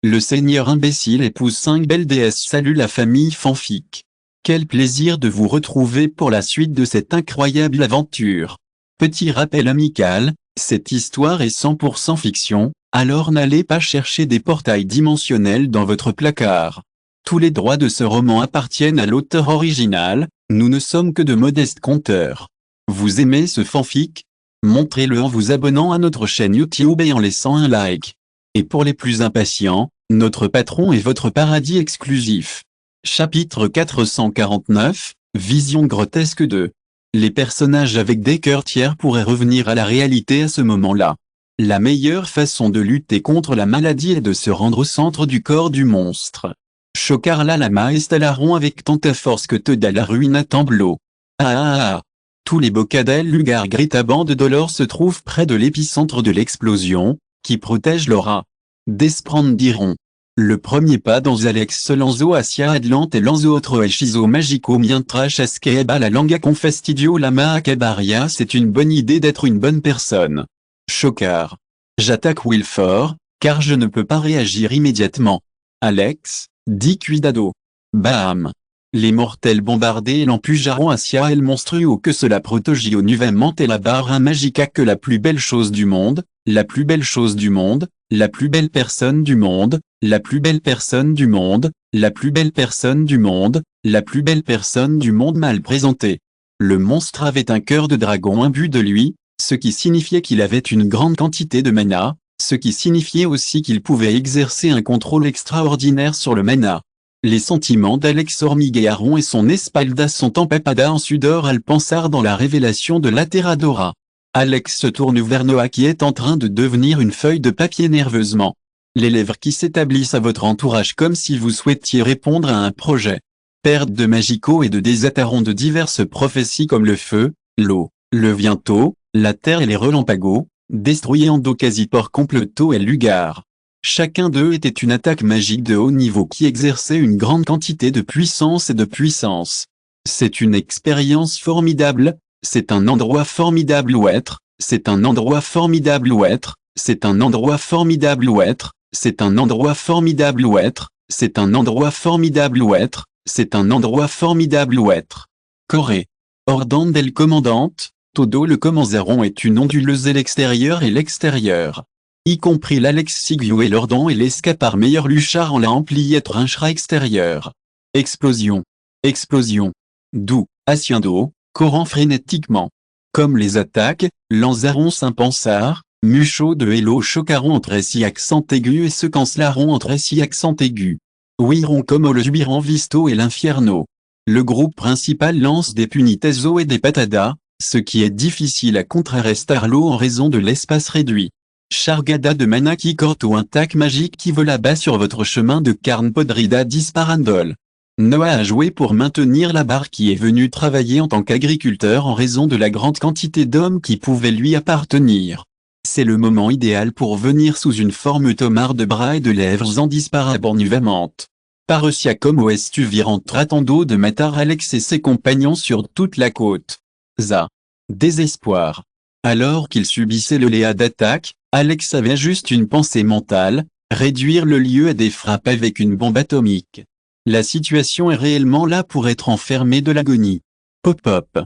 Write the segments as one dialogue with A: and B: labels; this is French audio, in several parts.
A: Le seigneur imbécile épouse 5 belles déesses. Salut la famille Fanfic. Quel plaisir de vous retrouver pour la suite de cette incroyable aventure. Petit rappel amical, cette histoire est 100% fiction, alors n'allez pas chercher des portails dimensionnels dans votre placard. Tous les droits de ce roman appartiennent à l'auteur original, nous ne sommes que de modestes conteurs. Vous aimez ce fanfic? Montrez-le en vous abonnant à notre chaîne YouTube et en laissant un like. Et pour les plus impatients, notre patron est votre paradis exclusif. Chapitre 449, Vision grotesque 2. Les personnages avec des cœurs tiers pourraient revenir à la réalité à ce moment-là. La meilleure façon de lutter contre la maladie est de se rendre au centre du corps du monstre. Chocar-la lama estalaron avec tanta force que te da la ruine à Tamblo. Tous les bocadel lugar grita bande dolor se trouvent près de l'épicentre de l'explosion, qui protège l'aura. Desprendiront. Le premier pas dans Alex Lanzo Asia Adlante et Lanzo Otro Echizo Magico Mientra Chasqueaba la Langa Confastidio Lama Acabaria. C'est une bonne idée d'être une bonne personne. Chocard. J'attaque Wilford, car je ne peux pas réagir immédiatement. Alex, dit Cuidado. Bam. Les mortels bombardés et l'empujaront Asia el monstruo que cela protégio nuvement et la barre magica que la plus belle chose du monde, la plus belle chose du monde, la plus belle personne du monde, la plus belle personne du monde, la plus belle personne du monde, la plus belle personne du monde mal présentée. Le monstre avait un cœur de dragon imbu de lui, ce qui signifiait qu'il avait une grande quantité de mana, ce qui signifiait aussi qu'il pouvait exercer un contrôle extraordinaire sur le mana. Les sentiments d'Alex hormiguearon et son espalda sont empapada en sudor al pensar dans la révélation de l'Aterradora. Alex se tourne vers Noah qui est en train de devenir une feuille de papier nerveusement. Les lèvres qui s'établissent à votre entourage comme si vous souhaitiez répondre à un projet. Perte de magico et de désatarons de diverses prophéties comme le feu, l'eau, le viento, la terre et les relampagos, destruyendo quasi por completo et lugar. Chacun d'eux était une attaque magique de haut niveau qui exerçait une grande quantité de puissance et de puissance. C'est une expérience formidable, c'est un endroit formidable où être, c'est un endroit formidable où être, c'est un endroit formidable où être, c'est un endroit formidable où être, c'est un endroit formidable où être, c'est un endroit formidable où être. Corée. Ordon del commandante, todo le commandaron est une onduleuse et l'extérieur et l'extérieur. Y compris l'Alexigio et l'Ordon et l'escapar meilleur luchar en la ampliette rinchera extérieur. Explosion. Explosion. Doux, asciendo, courant frénétiquement. Comme les attaques, lanzaron s'impensar, mucho de hello chocaron entre si accent aigu et se cancelaron entre si accent aigu. Ouiron comme le jubiran visto et l'infierno. Le groupe principal lance des punitezo et des patadas, ce qui est difficile à contrarrestarlo en raison de l'espace réduit. Chargada de mana qui corte ou un tac magique qui vole là-bas sur votre chemin de carne podrida disparandol. Noah a joué pour maintenir la barre qui est venu travailler en tant qu'agriculteur en raison de la grande quantité d'hommes qui pouvaient lui appartenir. C'est le moment idéal pour venir sous une forme tomard de bras et de lèvres en disparabornuvamente. Parecia comme ouest tu virant tratando de matar Alex et ses compagnons sur toute la côte. Désespoir. Alors qu'il subissait le léa d'attaque, Alex avait juste une pensée mentale, réduire le lieu à des frappes avec une bombe atomique. La situation est réellement là pour être enfermée de l'agonie. Pop-up.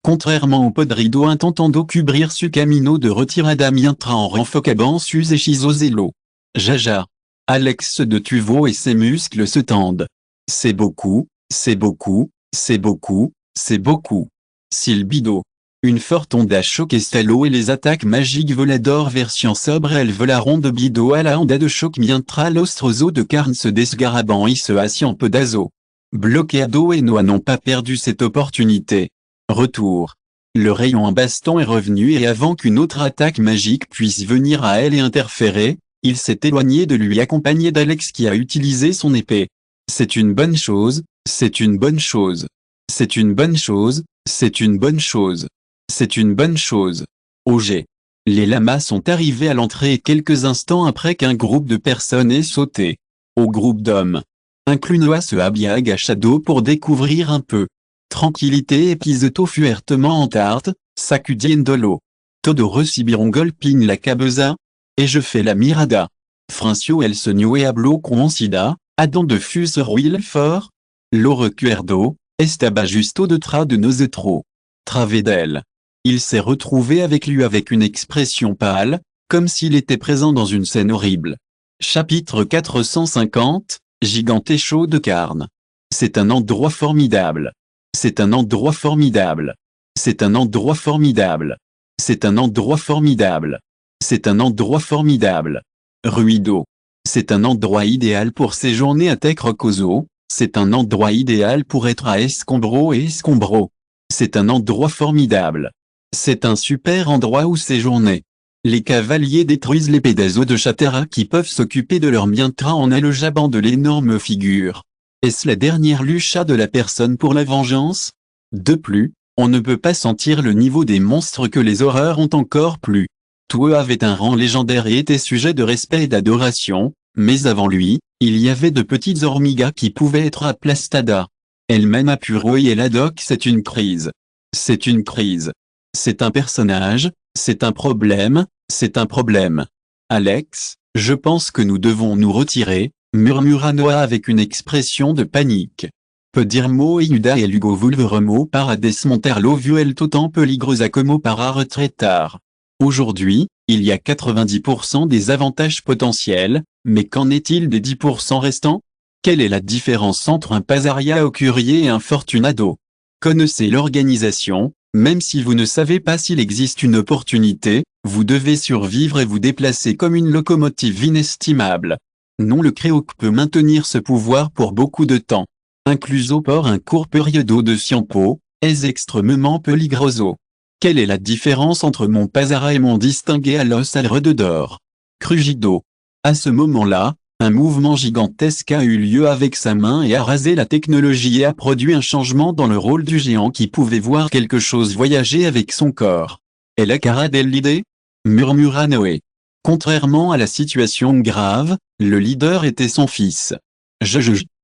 A: Contrairement au podrido intentando cubrir su camino de retirada mientra en renfocaban sus echizozelo. Jaja. Alex de Tuvo et ses muscles se tendent. C'est beaucoup, c'est beaucoup, c'est beaucoup, c'est beaucoup. Silbido. Une forte onde à choc estallo et les attaques magiques volador version sobre elles volaron de bido à la onda de choc mientra l'ostrozo de carne se desgaraban y se assis pedazo. Bloqueado et Noah n'ont pas perdu cette opportunité. Retour. Le rayon en baston est revenu et avant qu'une autre attaque magique puisse venir à elle et interférer, il s'est éloigné de lui accompagné d'Alex qui a utilisé son épée. C'est une bonne chose, c'est une bonne chose. C'est une bonne chose, c'est une bonne chose. C'est une bonne chose. OG. Les lamas sont arrivés à l'entrée quelques instants après qu'un groupe de personnes ait sauté. Au groupe d'hommes. Inclus Noah se habilla agachado pour découvrir un peu. Tranquillité et pisoto fuertement en tarte, sacudiendolo. Todo recibiron golpin la cabeza. Et je fais la mirada. Francio el Sogno e hablo conocida, Adam de Fusser Wilfort, lo recuerdo, estaba justo detrás de nosotros. Travedel. Il s'est retrouvé avec lui avec une expression pâle, comme s'il était présent dans une scène horrible. Chapitre 450, Gigante chaud de carne. C'est un endroit formidable. C'est un endroit formidable. C'est un endroit formidable. C'est un endroit formidable. C'est un endroit formidable. Ruido. C'est un endroit idéal pour séjourner à Tecrocoso, c'est un endroit idéal pour être à Escombro et Escombro. C'est un endroit formidable. C'est un super endroit où séjourner. Les cavaliers détruisent les pédazos de Chatera qui peuvent s'occuper de leur mientra en alejabant de l'énorme figure. Est-ce la dernière lucha de la personne pour la vengeance? De plus, on ne peut pas sentir le niveau des monstres que les horreurs ont encore plus. Tueu avait un rang légendaire et était sujet de respect et d'adoration, mais avant lui, il y avait de petites hormigas qui pouvaient être aplastadas. Elle-même Apuro et Eladoc c'est une crise. C'est une crise. C'est un personnage, c'est un problème, c'est un problème. Alex, je pense que nous devons nous retirer, murmura Noah avec une expression de panique. Podirmo Iuda et Lugo Vulveremo para desmontarlo vuelto totan peligrosa como para retretar. Aujourd'hui, il y a 90% des avantages potentiels, mais qu'en est-il des 10% restants? Quelle est la différence entre un Pasaria Aukurier et un Fortunado? Connaissez l'organisation, même si vous ne savez pas s'il existe une opportunité, vous devez survivre et vous déplacer comme une locomotive inestimable. Non, le Créoc peut maintenir ce pouvoir pour beaucoup de temps. Incluso por un court periodo de tiempo, es extrêmement peligroso. Quelle est la différence entre mon Pasara et mon distingué à los alrededor? Crugido. À ce moment-là, un mouvement gigantesque a eu lieu avec sa main et a rasé la technologie et a produit un changement dans le rôle du géant qui pouvait voir quelque chose voyager avec son corps. Et la cara l'idée? Murmura Noé. Contrairement à la situation grave, le leader était son fils.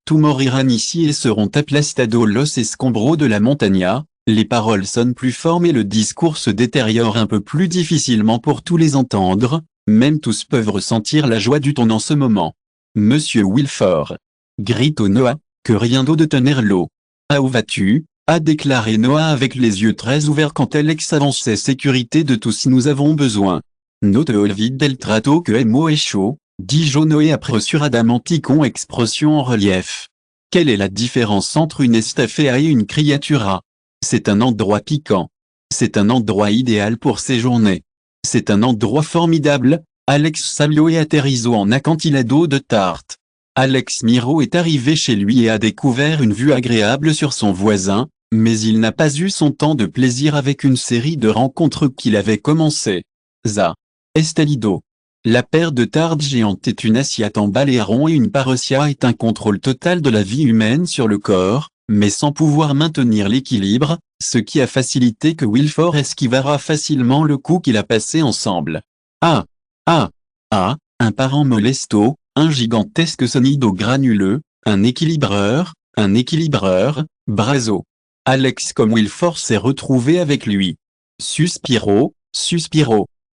A: Tous morirán ici et seront aplastados los escombros de la montaña. Les paroles sonnent plus fortes mais le discours se détériore un peu plus difficilement pour tous les entendre, même tous peuvent ressentir la joie du ton en ce moment. Monsieur Wilfort. Grito Noah, que rien d'eau de tenir l'eau. Ah où vas-tu? A déclaré Noah avec les yeux très ouverts quand Alex avançait sécurité de tous nous avons besoin. Note olvid del trato que emo est chaud, dit Noé après sur adamanticon expression en relief. Quelle est la différence entre une estafea et une criatura? C'est un endroit piquant. C'est un endroit idéal pour séjourner. C'est un endroit formidable. Alex Salio et atterriso en acantilado de Tarte. Alex Miro est arrivé chez lui et a découvert une vue agréable sur son voisin, mais il n'a pas eu son temps de plaisir avec une série de rencontres qu'il avait commencé. Za. Estelido. La paire de tardes géantes est une assiette en baléaron et une paressia est un contrôle total de la vie humaine sur le corps, mais sans pouvoir maintenir l'équilibre, ce qui a facilité que Wilfort esquivara facilement le coup qu'il a passé ensemble. Un parent molesto, un gigantesque sonido granuleux, un équilibreur, Brazo. Alex comme Wilfort s'est retrouvé avec lui. Suspiro.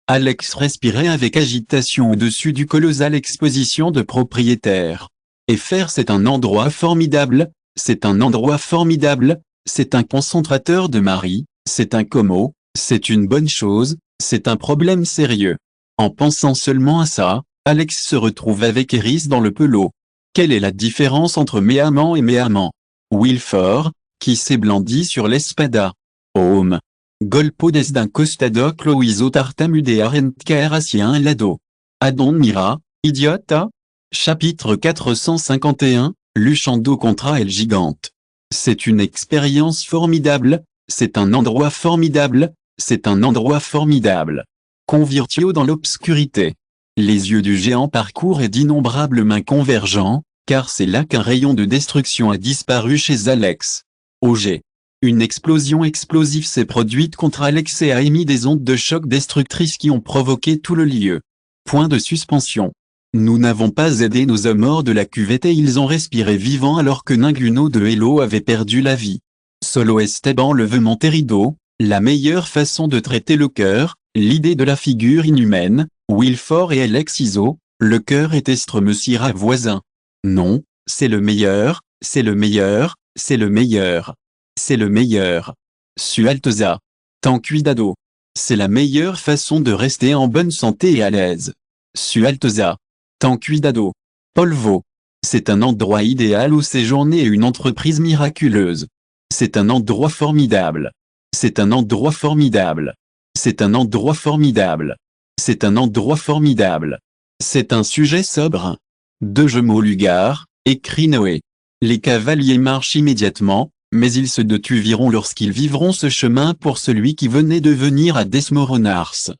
A: Alex respirait avec agitation au-dessus du colossal exposition de propriétaires. Et faire c'est un endroit formidable, c'est un endroit formidable, c'est un concentrateur de mari, c'est un como, c'est une bonne chose, c'est un problème sérieux. En pensant seulement à ça, Alex se retrouve avec Eris dans le pelot. Quelle est la différence entre mes amants et mes amants? Wilfort, qui s'est blandi sur l'espada. Home. Golpo des d'un costado cloiso tartamudea rentcaeracien lado. Adon mira, idiota? Chapitre 451, Luchando contra El Gigante. C'est une expérience formidable, c'est un endroit formidable, c'est un endroit formidable. Convirtio dans l'obscurité. Les yeux du géant parcourent et d'innombrables mains convergents, car c'est là qu'un rayon de destruction a disparu chez Alex. OG. Une explosion explosive s'est produite contre Alex et a émis des ondes de choc destructrices qui ont provoqué tout le lieu. Point de suspension. Nous n'avons pas aidé nos hommes hors de la cuvette et ils ont respiré vivant alors que Ninguno de Hello avait perdu la vie. Solo Esteban levement terrido, la meilleure façon de traiter le cœur, l'idée de la figure inhumaine, Wilfort et Alex Iso, Le cœur et estre me sira voisin. Non, c'est le meilleur, c'est le meilleur, c'est le meilleur. C'est le meilleur. Sualteza. Tant cuidado. C'est la meilleure façon de rester en bonne santé et à l'aise. Sualteza. Tant cuidado. Polvo. C'est un endroit idéal où séjourner une entreprise miraculeuse. C'est un endroit formidable. C'est un endroit formidable. C'est un endroit formidable. C'est un endroit formidable. C'est un sujet sobre. Deux Jumeaux Lugar, écrit Noé. Les cavaliers marchent immédiatement, mais ils se detuviront lorsqu'ils vivront ce chemin pour celui qui venait de venir à Desmoronars.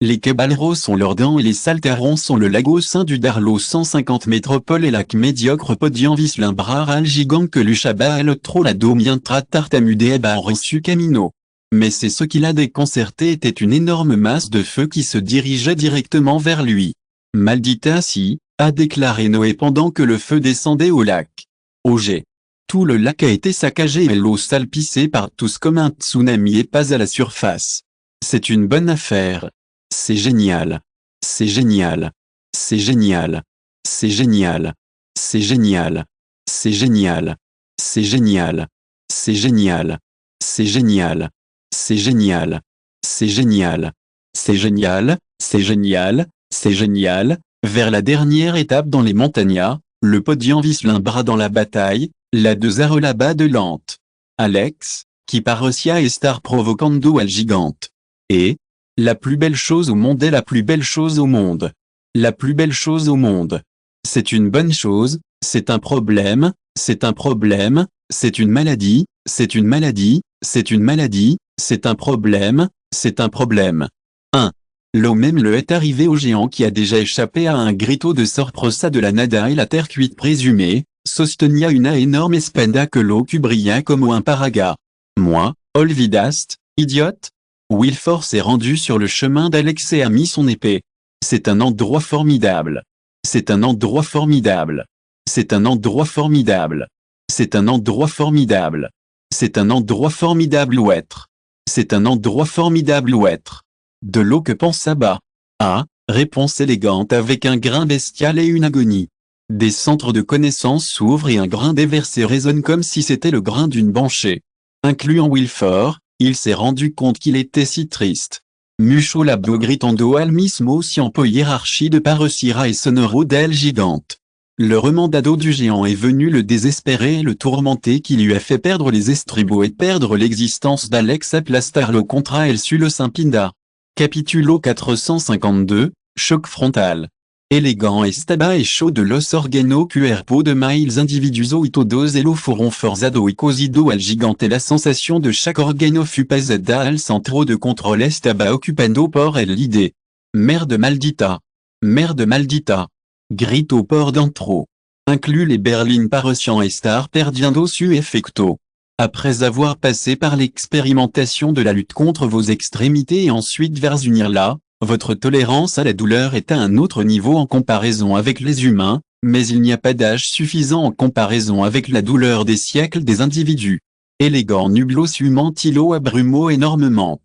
A: Les caballeros sont leurs dents et les saltarons sont le lago saint du Darlo 150 métropoles et lac médiocre podian vislimbrar al gigant que luchaba el otro lado mientras tartamudea reçu camino. Mais c'est ce qui l'a déconcerté était une énorme masse de feu qui se dirigeait directement vers lui. Maldita si, a déclaré Noé pendant que le feu descendait au lac. OG. Tout le lac a été saccagé et l'eau salpissée par tous comme un tsunami et pas à la surface. C'est une bonne affaire. C'est génial. C'est génial. C'est génial. C'est génial. C'est génial. C'est génial. C'est génial. C'est génial. C'est génial. C'est génial. C'est génial. C'est génial. C'est génial. C'est génial. Vers la dernière étape dans les montagnas, le podium vislimbra dans la bataille, la de Zarolaba de Lente. Alex, qui parosia estar provocando al gigante. Et, la plus belle chose au monde est la plus belle chose au monde. La plus belle chose au monde. C'est une bonne chose, c'est un problème, c'est un problème, c'est une maladie, c'est une maladie, c'est une maladie, c'est un problème, c'est un problème. 1. L'eau même le est arrivé au géant qui a déjà échappé à un grito de sorprosa de la nada et la terre cuite présumée, sostenia una énorme espenda que l'eau brilla comme un paraga. Moi, Olvidast, idiote. Wilford s'est rendu sur le chemin d'Alex et a mis son épée. C'est un endroit formidable. C'est un endroit formidable. C'est un endroit formidable. C'est un endroit formidable. C'est un endroit formidable où être. C'est un endroit formidable où être. De l'eau que pense Abba. Ah, réponse élégante avec un grain bestial et une agonie. Des centres de connaissances s'ouvrent et un grain déversé résonne comme si c'était le grain d'une banchée. Incluant Wilford, il s'est rendu compte qu'il était si triste. Mucho labdo gritando al mismo tiempo hiérarchie de parosira et sonoro del gigante. Le remandado du géant est venu le désespérer et le tourmenter qui lui a fait perdre les estribos et perdre l'existence d'Alex aplastarlo contra el sulo Saint-Pinda. Capitulo 452, choc frontal. Élégant estaba et chaud de los organo cuerpo de miles individuos y todos el fueron forzado y cosido al gigante. La sensation de chaque organo fut pesada al centro de control estaba ocupando por el l'idée. Merde maldita. Merde maldita. Grito por dentro. Inclut les berlines parocian estar perdiendo su effecto. Après avoir passé par l'expérimentation de la lutte contre vos extrémités et ensuite vers unir là, votre tolérance à la douleur est à un autre niveau en comparaison avec les humains, mais il n'y a pas d'âge suffisant en comparaison avec la douleur des siècles des individus. Élégant nublo sumantilo abrumo énormément.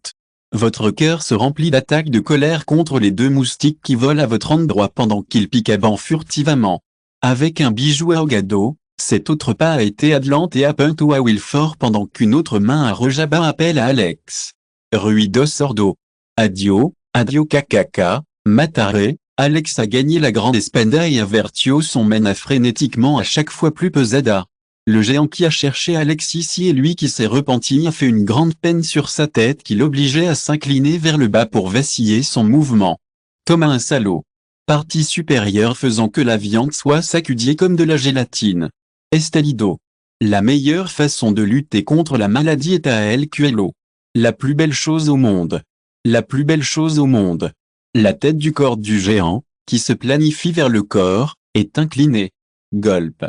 A: Votre cœur se remplit d'attaques de colère contre les deux moustiques qui volent à votre endroit pendant qu'ils piquaban furtivement. Avec un bijou ahogado, cet autre pas a été adelante et apunto à Wilford pendant qu'une autre main à Rojaba appelle à Alex. Ruido sordo. Adio. Adio kakaka, matare, Alex a gagné la grande espenda et Avertio son mena frénétiquement à chaque fois plus pesada. Le géant qui a cherché Alex ici et lui qui s'est repenti a fait une grande peine sur sa tête qui l'obligeait à s'incliner vers le bas pour vaciller son mouvement. Thomas un salaud. Partie supérieure faisant que la viande soit s'accudier comme de la gélatine. Estelido. La meilleure façon de lutter contre la maladie est à elle QLO. La plus belle chose au monde. La plus belle chose au monde. La tête du corps du géant, qui se planifie vers le corps, est inclinée. Golpe.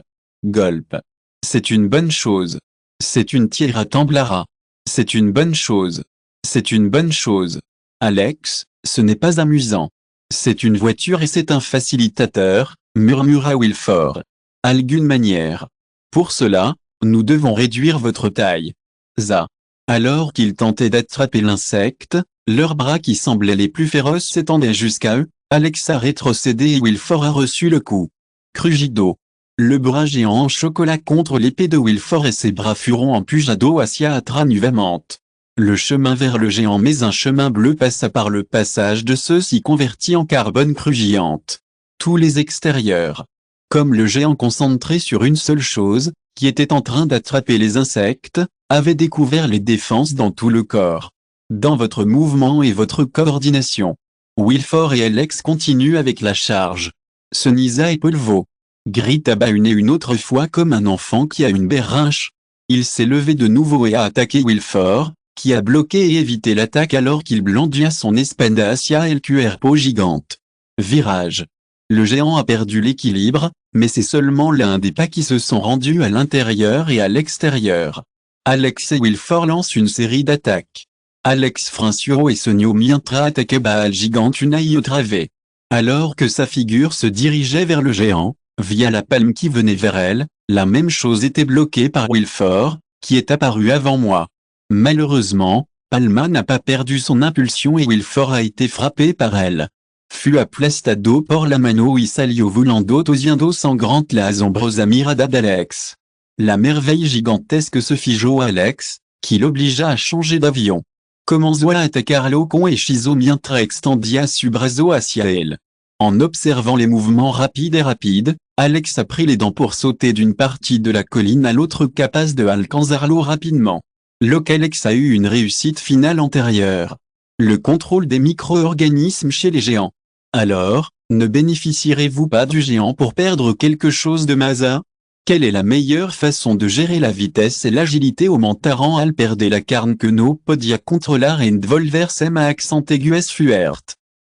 A: Golpe. C'est une bonne chose. C'est une tierra temblara. C'est une bonne chose. C'est une bonne chose. Alex, ce n'est pas amusant. C'est une voiture et c'est un facilitateur, murmura Wilford. Algune manière. Pour cela, nous devons réduire votre taille. Za. Alors qu'ils tentaient d'attraper l'insecte, leurs bras qui semblaient les plus féroces s'étendaient jusqu'à eux, Alex a rétrocédé et Wilford a reçu le coup. Crugido. Le bras géant en chocolat contre l'épée de Wilford et ses bras furent en Pujado Asiatra Nuvamante. Le chemin vers le géant mais un chemin bleu passa par le passage de ceux-ci convertis en carbone crugillante. Tous les extérieurs. Comme le géant concentré sur une seule chose, qui était en train d'attraper les insectes, avait découvert les défenses dans tout le corps. Dans votre mouvement et votre coordination. Wilford et Alex continuent avec la charge. Senisa et Polvo. Grit abat une autre fois comme un enfant qui a une berrinche. Il s'est levé de nouveau et a attaqué Wilford, qui a bloqué et évité l'attaque alors qu'il blandia son espada Asia El Cuerpo gigante. Virage. Le géant a perdu l'équilibre, mais c'est seulement l'un des pas qui se sont rendus à l'intérieur et à l'extérieur. Alex et Wilford lancent une série d'attaques. Alex Francioro et Sonio Mientra attaquaient Baal gigante Unai au travé. Alors que sa figure se dirigeait vers le géant, via la palme qui venait vers elle, la même chose était bloquée par Wilford, qui est apparu avant moi. Malheureusement, Palma n'a pas perdu son impulsion et Wilford a été frappé par elle. Fu aplastado por la mano y salió volando tosiendo sangrante la asombrosa mirada d'Alex. La merveille gigantesque se figea à Alex, qui l'obligea à changer d'avion. Comenzó a atacarlo con hechizo mientras extendía su brazo hacia él. En observant les mouvements rapides, Alex a pris les dents pour sauter d'une partie de la colline à l'autre capaz de alcanzarlo rapidement. Alex a eu une réussite finale antérieure. Le contrôle des micro-organismes chez les géants. Alors, ne bénéficierez-vous pas du géant pour perdre quelque chose de masa? Quelle est la meilleure façon de gérer la vitesse et l'agilité au montaran al perde la carne que no podia controlar en volversem a accent aigues fuert?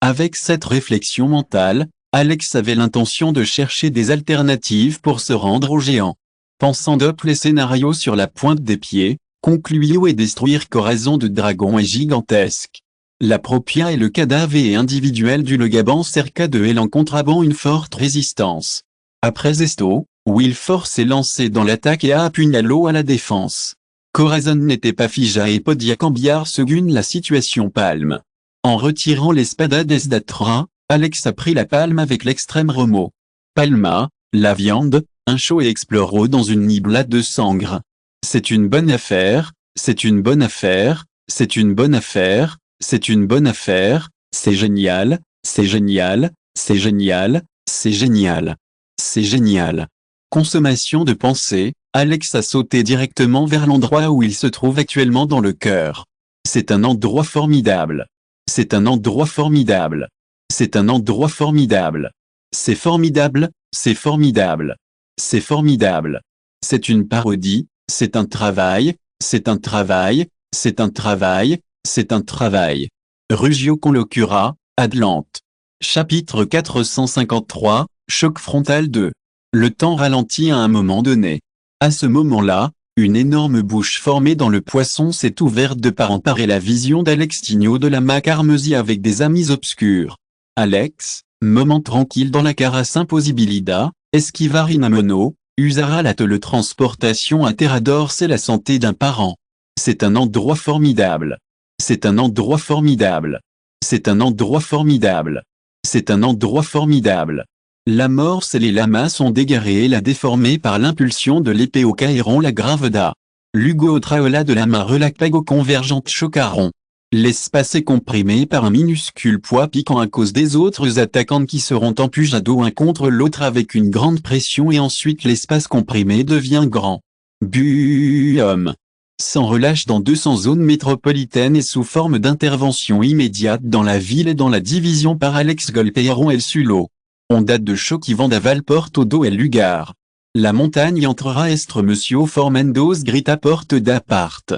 A: Avec cette réflexion mentale, Alex avait l'intention de chercher des alternatives pour se rendre au géant. Pensant d'op les scénarios sur la pointe des pieds, concluio et détruire Corazon de dragon est gigantesque. La propia et le cadavre individuel du Legaban cerca de elle en contraband une forte résistance. Après esto, Wilford s'est lancé dans l'attaque et a apugnalo à la défense. Corazon n'était pas fija et podia cambiar según la situation palme. En retirant l'espada d'Esdatra, Alex a pris la palme avec l'extrême remo. Palma, la viande, un chaud et exploró dans une niblade de sangre. C'est une bonne affaire, c'est une bonne affaire, c'est une bonne affaire, c'est une bonne affaire, c'est génial, c'est génial, c'est génial, c'est génial. C'est génial. Consommation de pensée, Alex a sauté directement vers l'endroit où il se trouve actuellement dans le cœur. C'est un endroit formidable. C'est un endroit formidable. C'est un endroit formidable. C'est formidable, c'est formidable. C'est formidable. C'est une parodie, c'est un travail, c'est un travail, c'est un travail, c'est un travail. Rugio con locura, Atlante. Chapitre 453, Choc frontal 2. Le temps ralentit à un moment donné. À ce moment-là, une énorme bouche formée dans le poisson s'est ouverte de part en part et la vision d'Alex Tigno de la Macarmesie avec des amis obscurs. Alex, moment tranquille dans la carasse impossibilida, esquivar inamono, usara la télétransportation à Terrador c'est la santé d'un parent. C'est un endroit formidable. C'est un endroit formidable. C'est un endroit formidable. C'est un endroit formidable. La morse et les lamas sont dégarés et la déformée par l'impulsion de l'épée au caïron la graveda. Lugo traola de la marelac pago convergente chocaron. L'espace est comprimé par un minuscule poids piquant à cause des autres attaquantes qui seront en pujado un contre l'autre avec une grande pression et ensuite l'espace comprimé devient grand. Buum. Sans relâche dans 200 zones métropolitaines et sous forme d'intervention immédiate dans la ville et dans la division par Alex Golperon El Sulo. On date de choc qui vend d'aval porte au dos et lugar. La montagne entrera estre monsieur Formendos grita porte d'appart.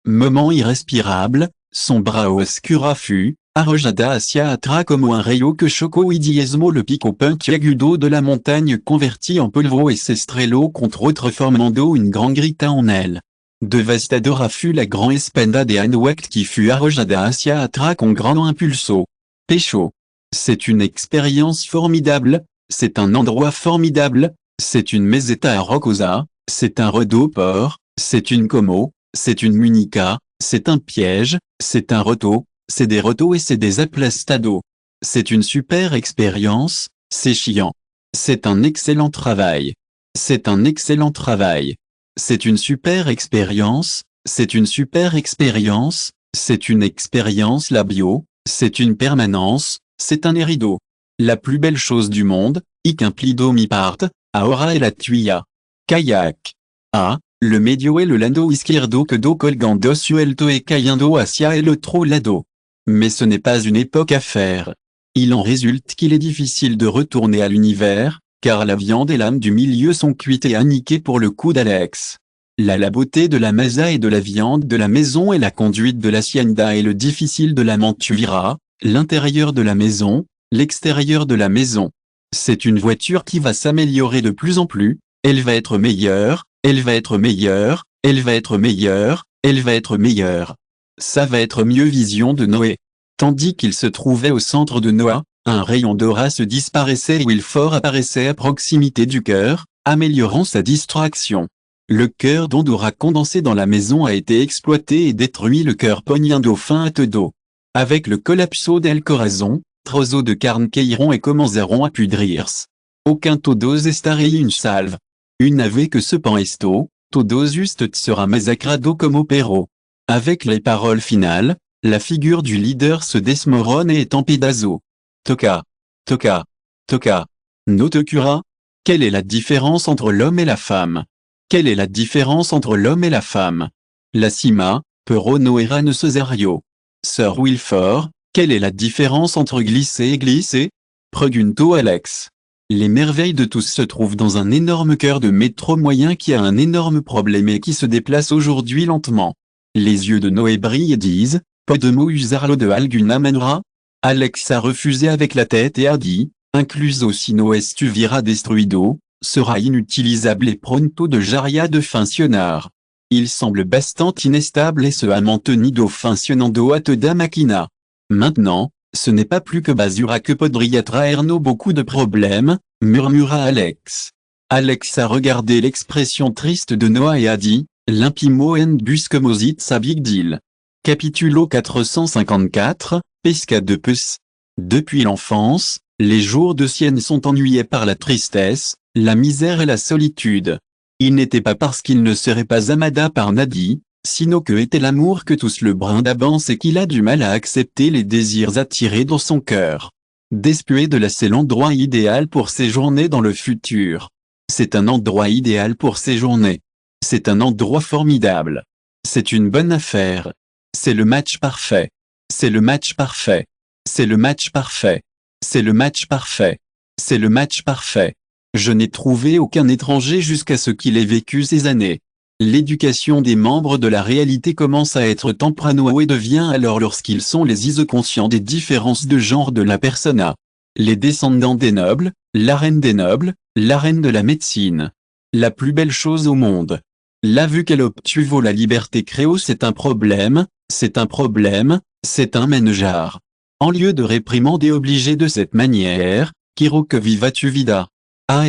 A: Moment irrespirable, son bras oscura fut, arrojada hacia atra como un rayo que choco y diezmo le pico puntiagudo de la montagne converti en polvo et s'estrello contre autre formando une grande grita en elle. Devastadora fut la grand espenda de Anwect qui fut arrojada hacia atra con grand impulso. Pécho. C'est une expérience formidable, c'est un endroit formidable, c'est une meseta à Rocosa, c'est un redoport, c'est une como, c'est une munica, c'est un piège, c'est un roto, c'est des rotos et c'est des aplastados. C'est une super expérience, c'est chiant. C'est un excellent travail. C'est un excellent travail. C'est une super expérience, c'est une super expérience, c'est une expérience labio, c'est une permanence, c'est un erido. La plus belle chose du monde, hic implido mi parte, ahora e la tuya. Kayak. Ah, le medio et le lando izquierdo que do colgando suelto e cayendo hacia el otro lado. Mais ce n'est pas une époque à faire. Il en résulte qu'il est difficile de retourner à l'univers, car la viande et l'âme du milieu sont cuites et aniquées pour le coup d'Alex. La beauté de la masa et de la viande de la maison et la conduite de l'hacienda et le difficile de la mentuvira, l'intérieur de la maison, l'extérieur de la maison. C'est une voiture qui va s'améliorer de plus en plus, elle va être meilleure, elle va être meilleure, elle va être meilleure, elle va être meilleure. Ça va être mieux vision de Noé. Tandis qu'il se trouvait au centre de Noah, un rayon d'aura se disparaissait et Wilford apparaissait à proximité du cœur, améliorant sa distraction. Le cœur d'Ondora condensé dans la maison a été exploité et détruit le cœur pognando fin à todo. Avec le collapso del corazon, trozo de carne queiron et commenceront à pudrirse. Aucun todos estarei une salve. Une ave que ce pan esto, todos just sera massacrado como perro. Avec les paroles finales, la figure du leader se desmoronne et est en pédazo. Toka. Toka. Toka. No tokura. Quelle est la différence entre l'homme et la femme? Quelle est la différence entre l'homme et la femme? La cima, pero no era necesario. Sir Wilford, quelle est la différence entre glisser et glisser? Pregunto Alex. Les merveilles de tous se trouvent dans un énorme cœur de métro moyen qui a un énorme problème et qui se déplace aujourd'hui lentement. Les yeux de Noé brillent et disent, Podemos usarlo de alguna manera? Alex a refusé avec la tête et a dit, incluso si no estuvira destruido, sera inutilisable et pronto de jaria de funcionar. Il semble bastant inestable et se ha mantenido funcionando a toda máquina. Maintenant, ce n'est pas plus que basura que podría traernos beaucoup de problèmes, murmura Alex. Alex a regardé l'expression triste de Noah et a dit, limpimo en busquemos a big deal. Capitulo 454, Pesca de puce. Depuis l'enfance, les jours de Sienne sont ennuyés par la tristesse, la misère et la solitude. Il n'était pas parce qu'il ne serait pas amada par Nadie, sino que était l'amour que tous le brin d'avance et qu'il a du mal à accepter les désirs attirés dans son cœur. Después c'est l'endroit idéal pour séjourner dans le futur. C'est un endroit idéal pour séjourner. C'est un endroit formidable. C'est une bonne affaire. C'est le match parfait. C'est le match parfait. C'est le match parfait. C'est le match parfait. C'est le match parfait. Je n'ai trouvé aucun étranger jusqu'à ce qu'il ait vécu ces années. L'éducation des membres de la réalité commence à être temprano et devient alors lorsqu'ils sont les isoconscients des différences de genre de la persona. Les descendants des nobles, la reine des nobles, la reine de la médecine. La plus belle chose au monde. La vue qu'elle obtuvo la liberté créo c'est un problème, c'est un problème, c'est un manjar. En lieu de réprimander obligé de cette manière, quiero que viva tu vida.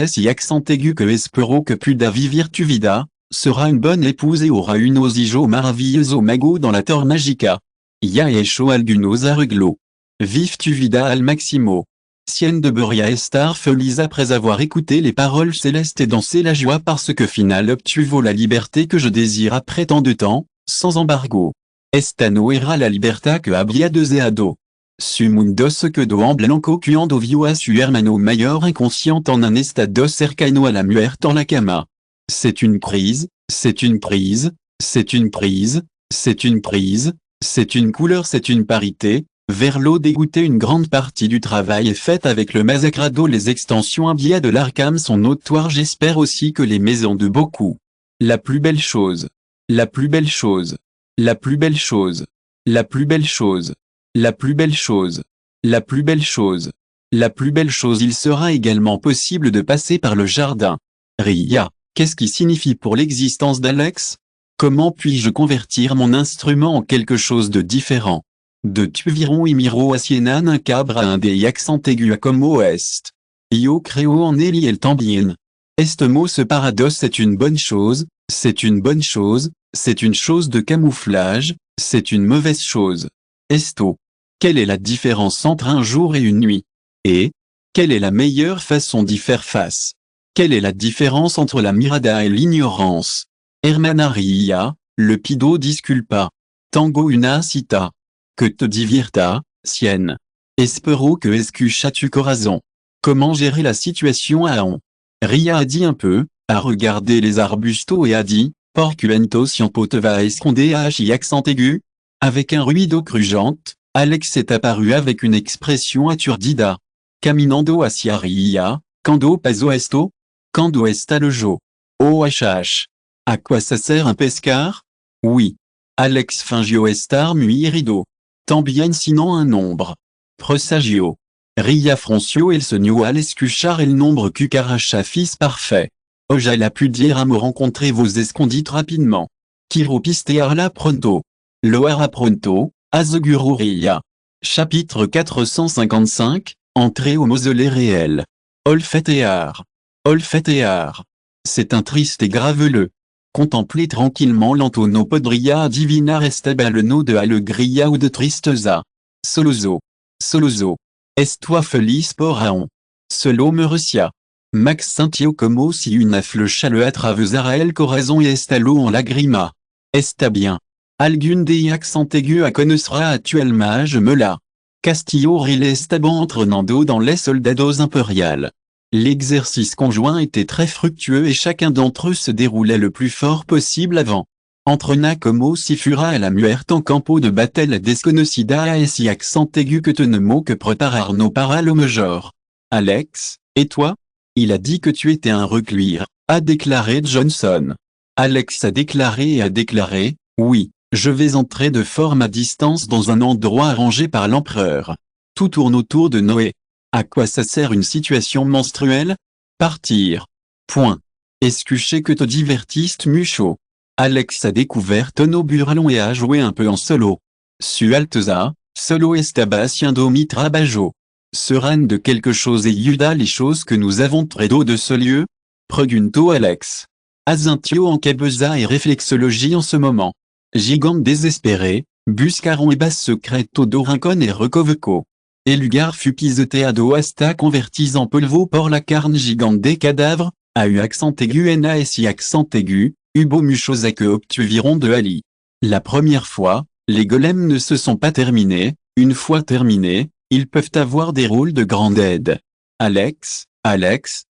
A: Si accent aigu que espero que puda vivir tu vida, sera une bonne épouse et aura une osijo maravilloso mago dans la tor magica. Ya hecho algunos arreglo. Vive tu vida al maximo. Sienne de Buria estar feliz après avoir écouté les paroles célestes et dansé la joie parce que final obtuvo la liberté que je désire après tant de temps, sans embargo. Esta no era la libertad que habría deseado. Su mundo se quedó en blanco cuando vio a su hermano mayor inconscient en un estado cercano a la muerte en la cama. C'est une prise, c'est une prise, c'est une prise, c'est une prise, c'est une couleur, c'est une parité. Vers l'eau dégoûté une grande partie du travail est faite avec le massacrado. Les extensions via de l'Arkham sont notoires. J'espère aussi que les maisons de beaucoup. La plus belle chose. La plus belle chose. La plus belle chose. La plus belle chose. La plus belle chose. La plus belle chose. La plus belle chose. Il sera également possible de passer par le jardin. Ria, qu'est-ce qui signifie pour l'existence d'Alex? Comment puis-je convertir mon instrument en quelque chose de différent? De tuviron y miro a Sienan un cabra un de accent aigu a como est. Yo creo en él y el tambien. Estemo ce paradoxe est une bonne chose, c'est une bonne chose, c'est une chose de camouflage, c'est une mauvaise chose. Esto. Quelle est la différence entre un jour et une nuit? Et quelle est la meilleure façon d'y faire face? Quelle est la différence entre la mirada et l'ignorance? Hermanaria, le pido disculpa. Tango una cita. Que te divirta, sienne. Espero que escucha tu corazon. Comment gérer la situation à on? Ria a dit un peu, a regardé les arbustos et a dit, porcuento siampo te va esconder à H accent aigu. Avec un ruido crugente, Alex est apparu avec une expression aturdida. Caminando hacia Ria, quando paso esto? Quando está le jo? OHH. À quoi ça sert un pescar? Oui. Alex fingio estar muy herido. Tambien sinon un nombre. Presagio. Ria froncio el sogno al escuchar el nombre cucaracha fils parfait. Ojal a pu dire à me rencontrer vos escondites rapidement. Quiero pistearla pronto. Loara pronto, azeguro Ria. Chapitre 455, entrée au mausolée réel. Olfetear. Olfetear. C'est un triste et graveleux. Contempler tranquillement l'antono podria divina restabaleno de alegria ou de tristeza. Solozo. Solozo. Estua feliz poraon. Solo me recia. Max sentio como si una flecha le atravesara el corazon y estalo en lagrima. Está bien. Algun de accent aigu a conocera actuellement je me la. Castillo rile estaban entrenando dans les soldados impériales. L'exercice conjoint était très fructueux et chacun d'entre eux se déroulait le plus fort possible avant. Entrena como si fura a la muerte en campo de battle desconocida et si accent aigu que tenemo que prepararno para lo mejor. Alex, et toi? Il a dit que tu étais un reclure, a déclaré Johnson. Alex a déclaré et a déclaré, oui, je vais entrer de forme à distance dans un endroit arrangé par l'empereur. Tout tourne autour de Noé. À quoi ça sert une situation menstruelle? Partir. Point. Escucher que te divertiste mucho. Alex a découvert Tono Buralon et a joué un peu en solo. Su alteza, solo estaba siendo mi trabajo. Seran de quelque chose et yuda les choses que nous avons traité de ce lieu? Pregunto Alex. Azintio en cabeza et réflexologie en ce moment. Gigante désespéré, buscaron et basse secreto do rincon et recoveco. El lugar fut pisoteado hasta convertis en polvo por la carne gigante des cadavres, a eu accent aigu na et si accent aigu, hubo muchos a que obtuvieron de Ali. La première fois, les golems ne se sont pas terminés, une fois terminés, ils peuvent avoir des rôles de grande aide. Alex,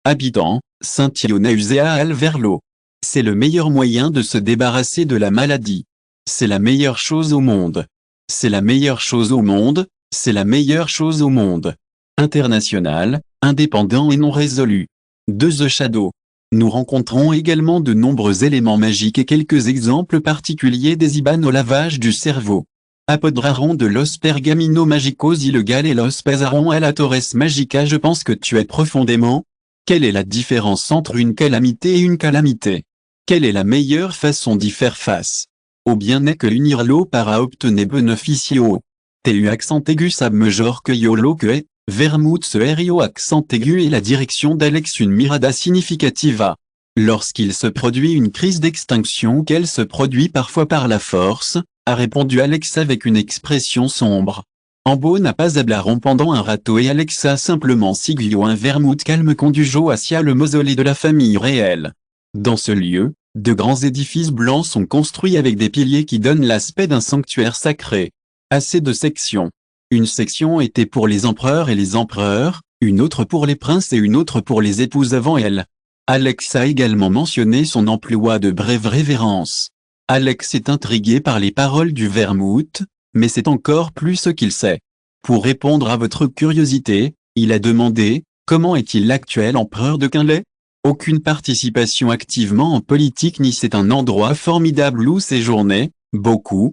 A: habitant, Saint-Ionusea Alverlo. C'est le meilleur moyen de se débarrasser de la maladie. C'est la meilleure chose au monde. C'est la meilleure chose au monde, c'est la meilleure chose au monde. International, indépendant et non résolu. De The Shadow. Nous rencontrons également de nombreux éléments magiques et quelques exemples particuliers des IBAN au lavage du cerveau. Apodraron de los pergamino magicos ilegal et los pasaron a la torres magica. Je pense que tu es profondément. Quelle est la différence entre une calamité et une calamité? Quelle est la meilleure façon d'y faire face? Au bien est que unirlo para obtener beneficio. Tu accent aigu sab mejor que yolo que est, vermouth se rio accent aigu et la direction d'Alex une mirada significativa. Lorsqu'il se produit une crise d'extinction qu'elle se produit parfois par la force, a répondu Alex avec une expression sombre. Ambo n'a pas hablaron pendant un râteau et Alex a simplement siguió un vermouth calme condujo hacia le mausolée de la famille réelle. Dans ce lieu, de grands édifices blancs sont construits avec des piliers qui donnent l'aspect d'un sanctuaire sacré. Assez de sections. Une section était pour les empereurs et les empereurs, une autre pour les princes et une autre pour les épouses avant elle. Alex a également mentionné son emploi de brève révérence. Alex est intrigué par les paroles du vermouth, mais c'est encore plus ce qu'il sait. Pour répondre à votre curiosité, il a demandé, comment est-il l'actuel empereur de Quinlay? Aucune participation activement en politique ni c'est un endroit formidable où séjourner, beaucoup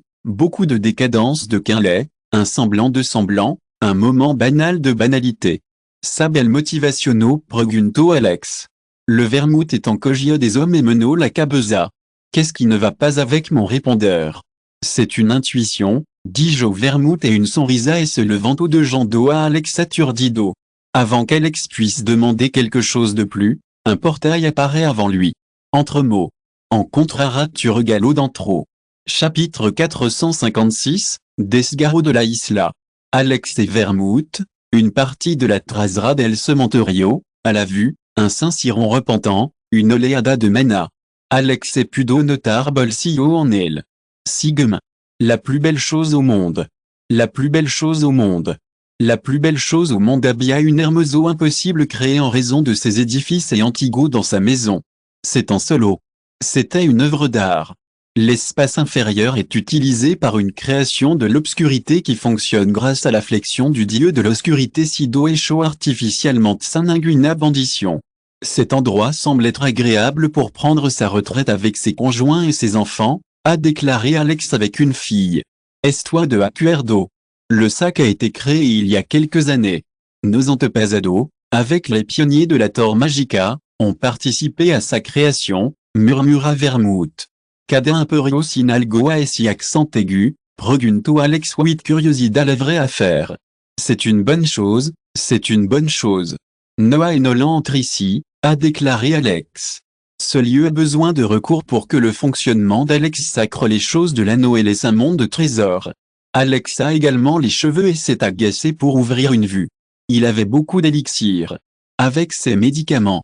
A: de décadence de Quinlay, un semblant de semblant, un moment banal de banalité. Sabel motivationo pregunto Alex. Le vermouth est en cogio des hommes et meno la cabeza. Qu'est-ce qui ne va pas avec mon répondeur? C'est une intuition, dit-je au vermouth et une sonrisa et se levant au de Jando à Alex atturdido. Avant qu'Alex puisse demander quelque chose de plus, un portail apparaît avant lui. Entre mots. En contrara tu regalo d'entro. Chapitre 456, Desgaro de la Isla. Alex et Vermouth, une partie de la Trasera del Cementerio, à la vue, un Saint-Cyron repentant, une oléada de mana. Alex et Pudo notar bolsillo en elle. Sigma. La plus belle chose au monde. La plus belle chose au monde. La plus belle chose au monde habilla une hermoso impossible créée en raison de ses édifices et Antigo dans sa maison. C'est en solo. C'était une œuvre d'art. L'espace inférieur est utilisé par une création de l'obscurité qui fonctionne grâce à la flexion du dieu de l'obscurité Sido et chaud artificiellement Tsananguina Bandition. Cet endroit semble être agréable pour prendre sa retraite avec ses conjoints et ses enfants, a déclaré Alex avec une fille. Estoy de acuerdo. Le sac a été créé il y a quelques années. Nos antepasados, avec les pionniers de la Tor Magica, ont participé à sa création, murmura Vermouth. Cada imperio sin algo a esi accent aigu, pregunto Alex with curiosidad la vraie affaire. C'est une bonne chose, c'est une bonne chose. Noah et Nolan entrent ici, a déclaré Alex. Ce lieu a besoin de recours pour que le fonctionnement d'Alex sacre les choses de l'anneau et laisse un monde de trésors. Alex a également les cheveux et s'est agacé pour ouvrir une vue. Il avait beaucoup d'élixir. Avec ses médicaments.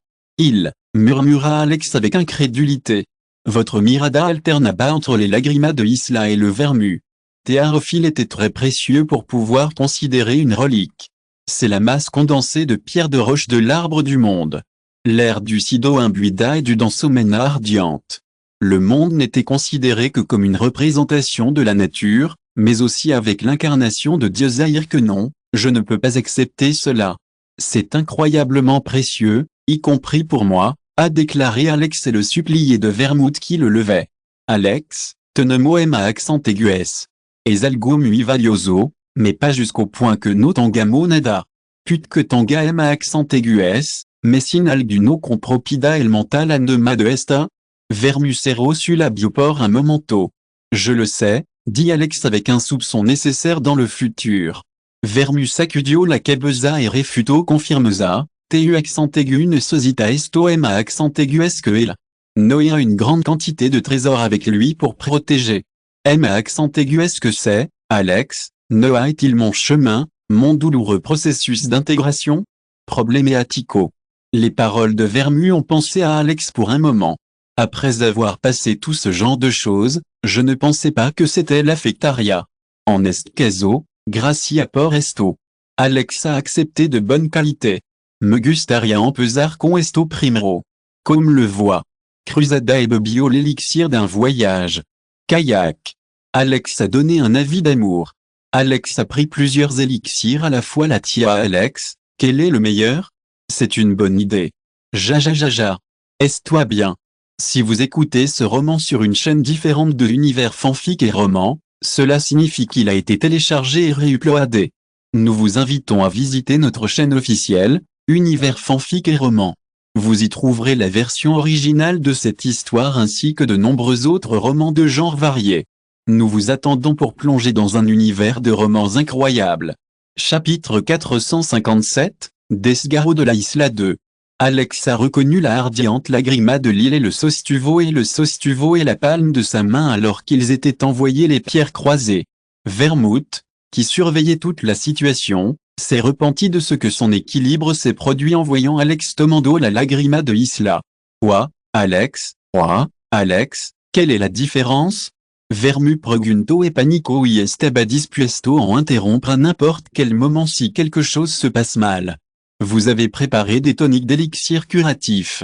A: Murmura Alex avec incrédulité. Votre mirada alternaba entre les lagrimas de Isla et le vermu. Théarophile était très précieux pour pouvoir considérer une relique. C'est la masse condensée de pierres de roche de l'arbre du monde. L'air du Sido imbuida et du dansomena ardiente. Le monde n'était considéré que comme une représentation de la nature, mais aussi avec l'incarnation de Dieu Zahir que non, je ne peux pas accepter cela. C'est incroyablement précieux, y compris pour moi, a déclaré Alex et le supplié de Vermouth qui le levait. Alex, tenemo ema accent aigues. Es algo muy valioso, mais pas jusqu'au point que no tengamo nada. Put que tanga ema accent aigues, mais sin alguno compropida el mental anema de esta. Vermucero su la biopor un momento. Je le sais, dit Alex avec un soupçon nécessaire dans le futur. Vermus accudio la cabeza et refuto confirmeza. Tu accent aigu ne sosita esto ema accent aigu est-ce que elle. Noé a une grande quantité de trésors avec lui pour protéger. Ema accent aigu est-ce que c'est, Alex, Noah est-il mon chemin, mon douloureux processus d'intégration? Problématico. Les paroles de Vermu ont pensé à Alex pour un moment. Après avoir passé tout ce genre de choses, je ne pensais pas que c'était l'affectaria. En est caso, gracia por esto. Alex a accepté de bonne qualité. Me gustaria empezar con esto primero. Comme le voit. Cruzada et bebio l'élixir d'un voyage. Kayak. Alex a donné un avis d'amour. Alex a pris plusieurs élixirs à la fois la tia Alex, quel est le meilleur? C'est une bonne idée. Jajajaja. Est-toi bien? Si vous écoutez ce roman sur une chaîne différente de l'univers fanfic et roman, cela signifie qu'il a été téléchargé et réuploadé. Nous vous invitons à visiter notre chaîne officielle, Univers fanfic et roman. Vous y trouverez la version originale de cette histoire ainsi que de nombreux autres romans de genres variés. Nous vous attendons pour plonger dans un univers de romans incroyables. Chapitre 457, Desgarro de la Isla 2. Alex a reconnu la ardiente lagrima de l'île et le sostuvo et la palme de sa main alors qu'ils étaient envoyés les pierres croisées. Vermouth, qui surveillait toute la situation, s'est repenti de ce que son équilibre s'est produit en voyant Alex tomando la lagrima de Isla. Quoi, Alex, quelle est la différence? Vermu pregunto et panico y estaba dispuesto en interrompre à n'importe quel moment si quelque chose se passe mal. Vous avez préparé des toniques d'élixir curatif.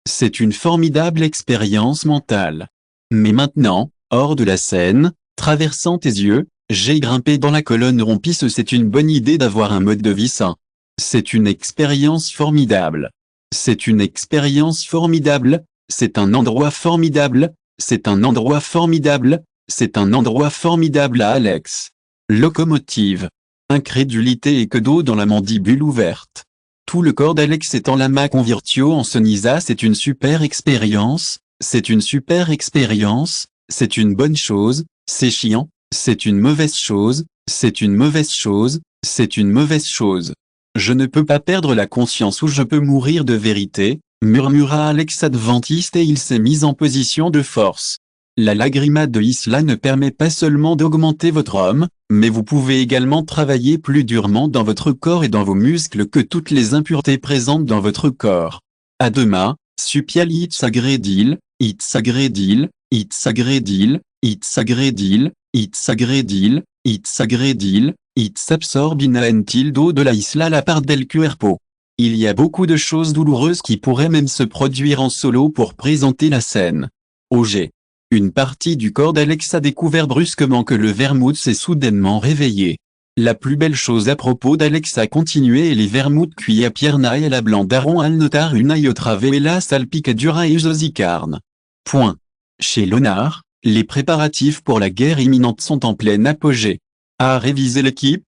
A: C'est une formidable expérience mentale. Mais maintenant, hors de la scène, traversant tes yeux, j'ai grimpé dans la colonne rompisse. C'est une bonne idée d'avoir un mode de vie sain. C'est une expérience formidable. C'est une expérience formidable, c'est un endroit formidable, c'est un endroit formidable, c'est un endroit formidable à Alex. Locomotive. Incrédulité et que d'eau dans la mandibule ouverte. Tout le corps d'Alex étant la main convirtio en sonisa. C'est une super expérience, c'est une super expérience, c'est une bonne chose, c'est chiant, c'est une mauvaise chose, c'est une mauvaise chose, c'est une mauvaise chose. Je ne peux pas perdre la conscience ou je peux mourir de vérité, murmura Alex Adventiste et il s'est mis en position de force. La lagrima de Isla ne permet pas seulement d'augmenter votre homme, mais vous pouvez également travailler plus durement dans votre corps et dans vos muscles que toutes les impuretés présentes dans votre corps. Adema, Supial Itzagredil, Itzagredil, Itzagredil, Itzagredil, Itzagredil, Itzagredil, Itzabsorbina en tildo de la Isla la part del cuerpo. Il y a beaucoup de choses douloureuses qui pourraient même se produire en solo pour présenter la scène. OG. Une partie du corps d'Alex a découvert brusquement que le vermouth s'est soudainement réveillé. La plus belle chose à propos d'Alex a continué et les vermouths cuits à pierna et la blandaron al notar una y otra vez la salpicadura et usosicarne. Point. Chez Lonar, les préparatifs pour la guerre imminente sont en plein apogée. À réviser l'équipe?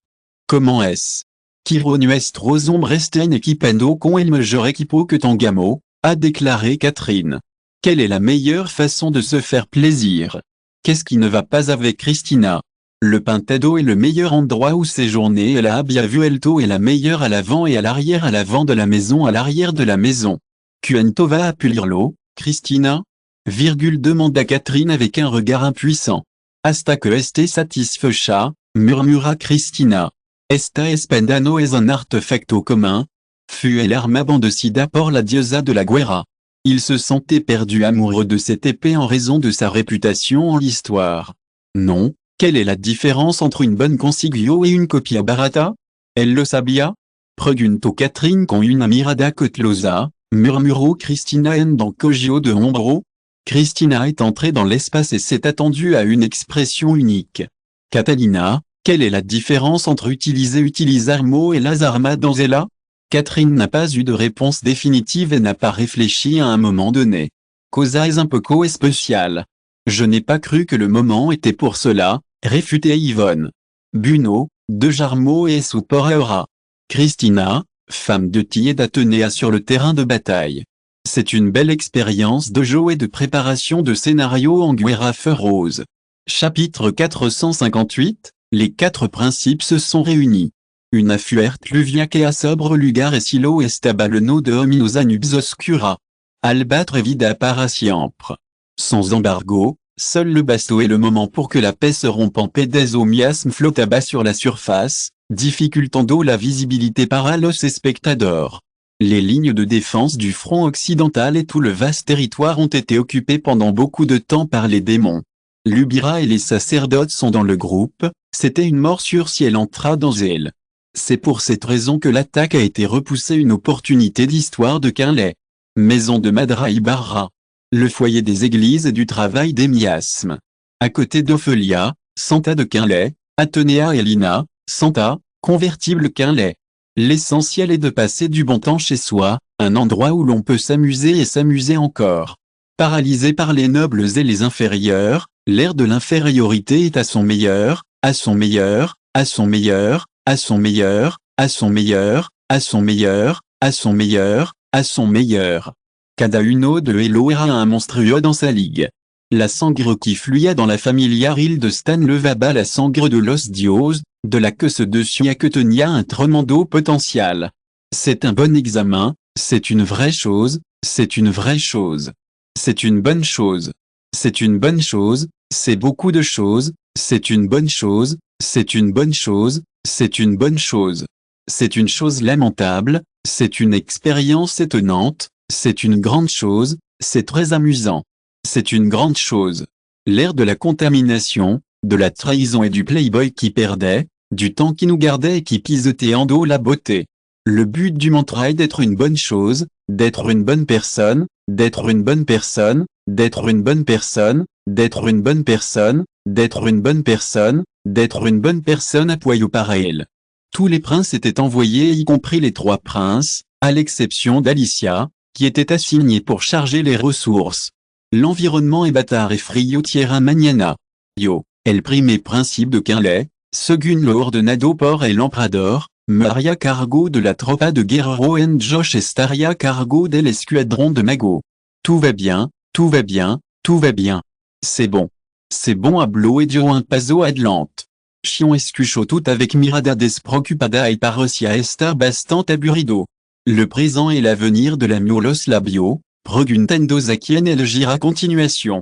A: Comment est-ce? Quiro nuestros hombres estén equipando con el mejor equipo que tengamos, a déclaré Catherine. Quelle est la meilleure façon de se faire plaisir? Qu'est-ce qui ne va pas avec Christina? Le Pintado est le meilleur endroit où séjourner et la Abbiavuelto est la meilleure à l'avant et à l'arrière à l'avant de la maison à l'arrière de la maison. Cuento va a pulirlo, Christina? Demanda Catherine avec un regard impuissant. Hasta que esté satisfecha, murmura Christina. Esta espendano es un artefacto commun. Fut el arma bendecida por la diosa de la guerra. Il se sentait perdu amoureux de cette épée en raison de sa réputation en l'histoire. Non, quelle est la différence entre une bonne consiglio et une copia barata? Elle le sabia? Preguntó Catherine con una mirada cotlosa, murmuró Christina en dans cogio de hombro. Christina est entrée dans l'espace et s'est attendue à une expression unique. Catalina, quelle est la différence entre utilizarmo et las armas donzella? Catherine n'a pas eu de réponse définitive et n'a pas réfléchi à un moment donné. Cosa es un poco especial. Je n'ai pas cru que le moment était pour cela, réfutait Yvonne. Buno, de Jarmo et Supporera. Christina, femme de Tieda Tenea sur le terrain de bataille. C'est une belle expérience de jeu et de préparation de scénario en Guerra Rose. Chapitre 458, les 4 principes se sont réunis. Una fuerte lluvia que sobre lugar et silo estabaleno de hominos anubs oscura. Albatre vida para siempre. Sans embargo, seul le bateau est le moment pour que la paix se rompe en paix des miasmes flotta bas sur la surface, difficultando la visibilité para los espectadores. Les lignes de défense du front occidental et tout le vaste territoire ont été occupés pendant beaucoup de temps par les démons. Lubira et les sacerdotes sont dans le groupe, c'était une morsure si elle entra dans elle. C'est pour cette raison que l'attaque a été repoussée, une opportunité d'histoire de Quinlay. Maison de Madra Ibarra. Le foyer des églises et du travail des miasmes. À côté d'Ophelia, Santa de Quinlay, Athénéa et Lina, Santa, convertible Quinlay. L'essentiel est de passer du bon temps chez soi, un endroit où l'on peut s'amuser et s'amuser encore. Paralysé par les nobles et les inférieurs, l'air de l'infériorité est à son meilleur, à son meilleur, à son meilleur, à son meilleur, à son meilleur, à son meilleur, à son meilleur, à son meilleur. Cada uno de Elo era un monstrueux dans sa ligue. La sangre qui fluya dans la familiaril de Stan levaba la sangre de los dios, de la que ce dessus à que tenia un tremendo potentiel. C'est un bon examen, c'est une vraie chose, c'est une vraie chose. C'est une bonne chose. C'est une bonne chose, c'est beaucoup de choses, c'est une bonne chose, c'est une bonne chose, c'est une bonne chose. C'est une chose lamentable, c'est une expérience étonnante, c'est une grande chose, c'est très amusant. C'est une grande chose. L'ère de la contamination, de la trahison et du playboy qui perdait, du temps qui nous gardait et qui pisotait en dos la beauté. Le but du mantra est d'être une bonne chose, d'être une bonne personne, d'être une bonne personne, d'être une bonne personne, d'être une bonne personne, d'être une bonne personne, d'être une bonne personne à Puyo Parael. Tous les princes étaient envoyés, y compris les 3 princes, à l'exception d'Alicia, qui était assignée pour charger les ressources. L'environnement est bâtard et frio tierra mañana. Yo, el primer principe de Quinlay, según lo ordenado por el emperador, Maria cargo de la tropa de guerrero en Josh estaria cargo del escuadron de mago. Tout va bien, tout va bien, tout va bien. C'est bon. C'est bon habló et dio un paso adelante. Chion escuchó tout avec mirada despreocupada y parecía estar bastante aburrido. Le présent et l'avenir de la Miolos Labio, preguntando a quien elle gira continuation.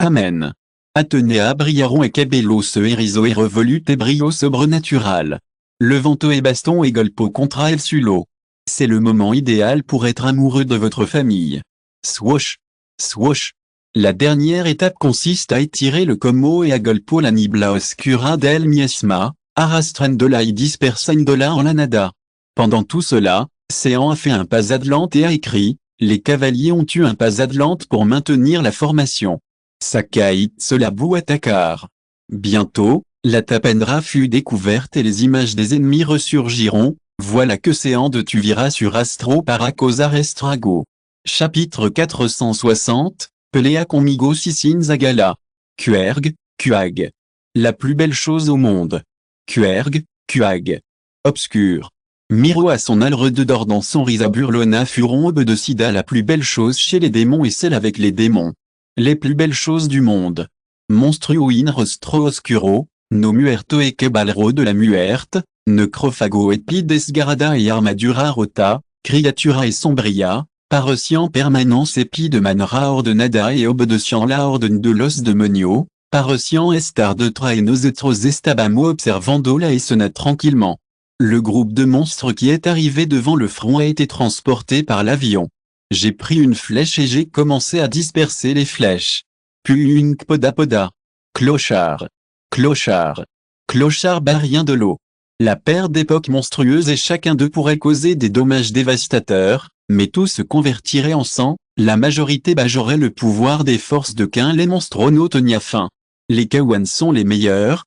A: Amen. Athénéa briaron et cabello se eriso et revolut et brio sobre natural. Levanto et baston et golpo contra el sulo. C'est le moment idéal pour être amoureux de votre famille. Swosh. Swosh. La dernière étape consiste à étirer le como et à golpo la nibla oscura del miasma, arrastrandola y dispersandola en la nada. Pendant tout cela, Séan a fait un pas adelante et a écrit, les cavaliers ont eu un pas adelante pour maintenir la formation. Sakait Solabu attaquar. Bientôt, la Tapendra fut découverte et les images des ennemis ressurgiront, voilà que Séan de Tuvira sur Astro Paracosar Estrago. Chapitre 460, Pelea conmigo Sissin Zagala. Kuerg, Kuag. La plus belle chose au monde. Kuerg, Kuag. Obscur. Miro à son alre de d'or dans son risa burlona furombe de sida la plus belle chose chez les démons et celle avec les démons. Les plus belles choses du monde. Monstruo in rostro oscuro, no muerto e cabalro de la muerte, necrophago et desgarada et armadura rota, criatura et sombria, parocian permanence epi de manra ordenada et obedecian la orden de los demonio, parocian estar de tra et nosotros estabamo observando la escena tranquillement. Le groupe de monstres qui est arrivé devant le front a été transporté par l'avion. J'ai pris une flèche et j'ai commencé à disperser les flèches. Puis une poda. Clochard. Clochard. Clochard barrien de l'eau. La paire d'époques monstrueuses et chacun d'eux pourrait causer des dommages dévastateurs, mais tout se convertirait en sang, la majorité bajorait le pouvoir des forces de Cain les monstronotonia fin. Les Kawan sont les meilleurs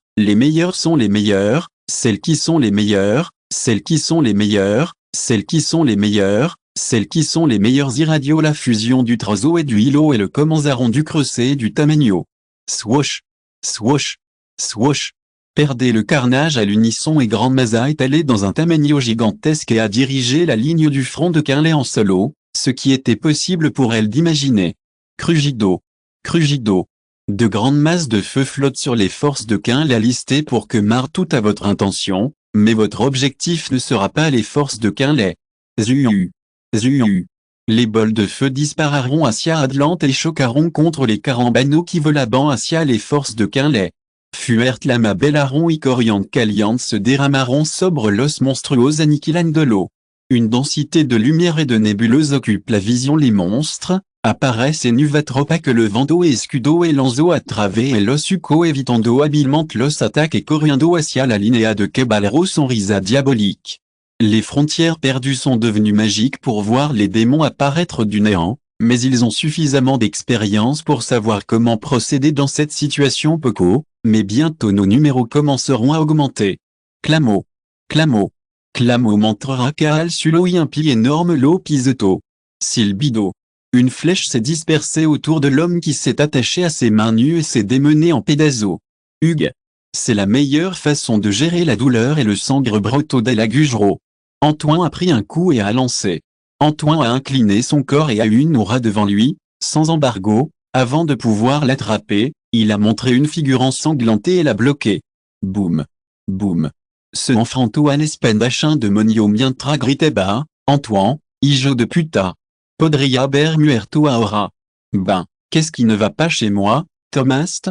A: sont les meilleurs, celles qui sont les meilleures, celles qui sont les meilleures, celles qui sont les meilleures, celles qui sont les meilleures irradio la fusion du trazo et du hilo et le commenzaron du creuset et du tamagno. Swosh. Swosh. Swosh. Perdez le carnage à l'unisson et Grand Maza est allé dans un tamagno gigantesque et a dirigé la ligne du front de Quinlay en solo, ce qui était possible pour elle d'imaginer. Crugido. Crugido. De grandes masses de feu flottent sur les forces de Quinlay listées pour que marre tout à votre intention, mais votre objectif ne sera pas les forces de Quinlay. Zuu. Zuu. Les bols de feu dispararont hacia Atlante et choqueront contre les carambanos qui volaban hacia les forces de Quinlay. Fuert lama bellaron y coriant caliant se déramaront sobre los monstruos aniquilando. Une densité de lumière et de nébuleuses occupe la vision les monstres, apparaissent et nuvatropa que le vento et escudo et lanzo attrave et los uco evitando habilement los attaques et coriando hacia la linea de Caballero son risa diabolique. Les frontières perdues sont devenues magiques pour voir les démons apparaître du néant, mais ils ont suffisamment d'expérience pour savoir comment procéder dans cette situation poco, mais bientôt nos numéros commenceront à augmenter. Clamo. Clamo. Clamo montrera Kaal sulo y un pied énorme lo pisoto. Silbido. Une flèche s'est dispersée autour de l'homme qui s'est attaché à ses mains nues et s'est démené en pédazo. Hugues. C'est la meilleure façon de gérer la douleur et le sangre brotto della Gugero. Antoine a pris un coup et a lancé. Antoine a incliné son corps et a eu une aura devant lui, sans embargo, avant de pouvoir l'attraper, il a montré une figure ensanglantée et l'a bloqué. Boum. Boum. Se enfranto à l'espendachin de Monio mientra griteba, Antoine, hijo de puta. Podria ber muerto ahora. Ben, qu'est-ce qui ne va pas chez moi, Thomas?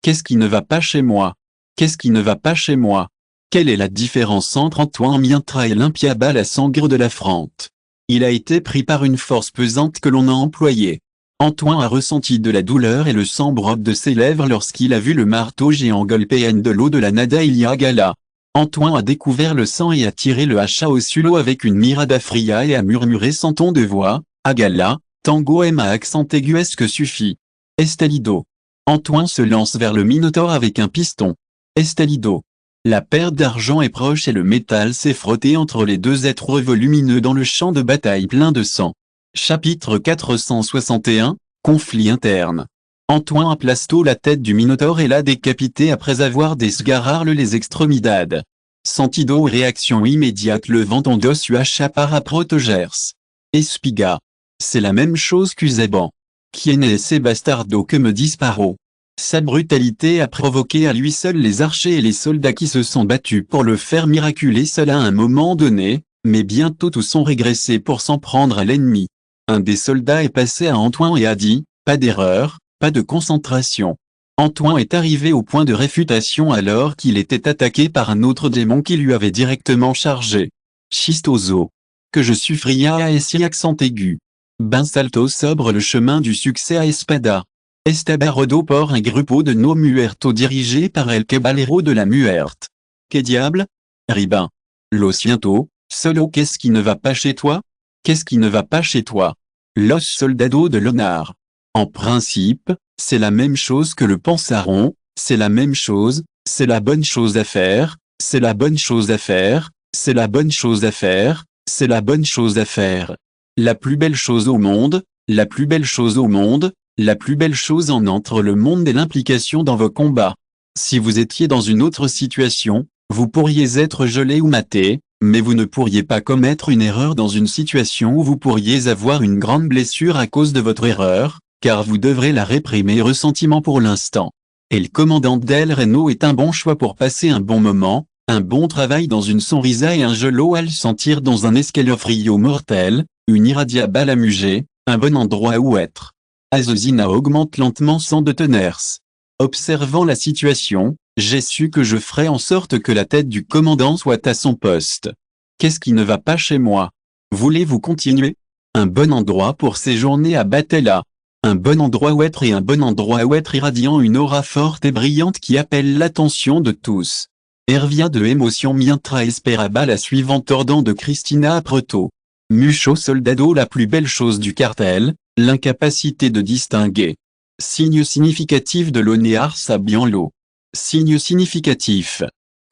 A: Qu'est-ce qui ne va pas chez moi? Qu'est-ce qui ne va pas chez moi? Quelle est la différence entre Antoine Mientra et l'impiaba la sangre de la Frante? Il a été pris par une force pesante que l'on a employée. Antoine a ressenti de la douleur et le sang brotte de ses lèvres lorsqu'il a vu le marteau géant golpéen de l'eau de la nada Iliagala. Antoine a découvert le sang et a tiré le hacha au sulo avec une mirada fria et a murmuré sans ton de voix, Agala, tango et ma accent aiguesque suffit. Estalido. Antoine se lance vers le Minotaure avec un piston. Estalido. La paire d'argent est proche et le métal s'est frotté entre les deux êtres volumineux dans le champ de bataille plein de sang. Chapitre 461, Conflit interne. Antoine aplasto la tête du Minotaure et l'a décapité après avoir desgarrarle les extremidades. Sentido réaction immédiate le ventondos uacha para protogers. Espiga. C'est la même chose qu'Usaban. Quién est ese bastardo que me disparo. Sa brutalité a provoqué à lui seul les archers et les soldats qui se sont battus pour le faire miraculer seul à un moment donné, mais bientôt tous sont régressés pour s'en prendre à l'ennemi. Un des soldats est passé à Antoine et a dit, pas d'erreur, Pas de concentration. Antoine est arrivé au point de réfutation alors qu'il était attaqué par un autre démon qui lui avait directement chargé. Chistoso. Que je suffria à essayer accent aigu. Ben salto sobre le chemin du succès a Espada. Estabarodo por un grupo de no muerto dirigé par el caballero de la muerte. Que diable? Ribin. Lo siento, solo qu'est-ce qui ne va pas chez toi? Qu'est-ce qui ne va pas chez toi? Los soldados de l'honneur. En principe, c'est la même chose que le pensaron, c'est la même chose, c'est la bonne chose à faire, c'est la bonne chose à faire, c'est la bonne chose à faire, c'est la bonne chose à faire. La plus belle chose au monde, la plus belle chose au monde, la plus belle chose en entre le monde et l'implication dans vos combats. Si vous étiez dans une autre situation, vous pourriez être gelé ou maté, mais vous ne pourriez pas commettre une erreur dans une situation où vous pourriez avoir une grande blessure à cause de votre erreur, car vous devrez la réprimer ressentiment pour l'instant. Et le commandant Del Reno est un bon choix pour passer un bon moment, un bon travail dans une sonrisa et un gelo à le sentir dans un escalofrio mortel, une irradiable à l'amuser, un bon endroit où être. Azozina augmente lentement sans de teners. Observant la situation, j'ai su que je ferai en sorte que la tête du commandant soit à son poste. Qu'est-ce qui ne va pas chez moi? Voulez-vous continuer? Un bon endroit pour séjourner à Batella. Un bon endroit où être et un bon endroit où être irradiant une aura forte et brillante qui appelle l'attention de tous. Hervia de émotion mientra esperaba la suivante ordant de Cristina Apreto. Mucho soldado la plus belle chose du cartel, l'incapacité de distinguer. Signe significatif de l'onéar Sabianlo. Signe significatif.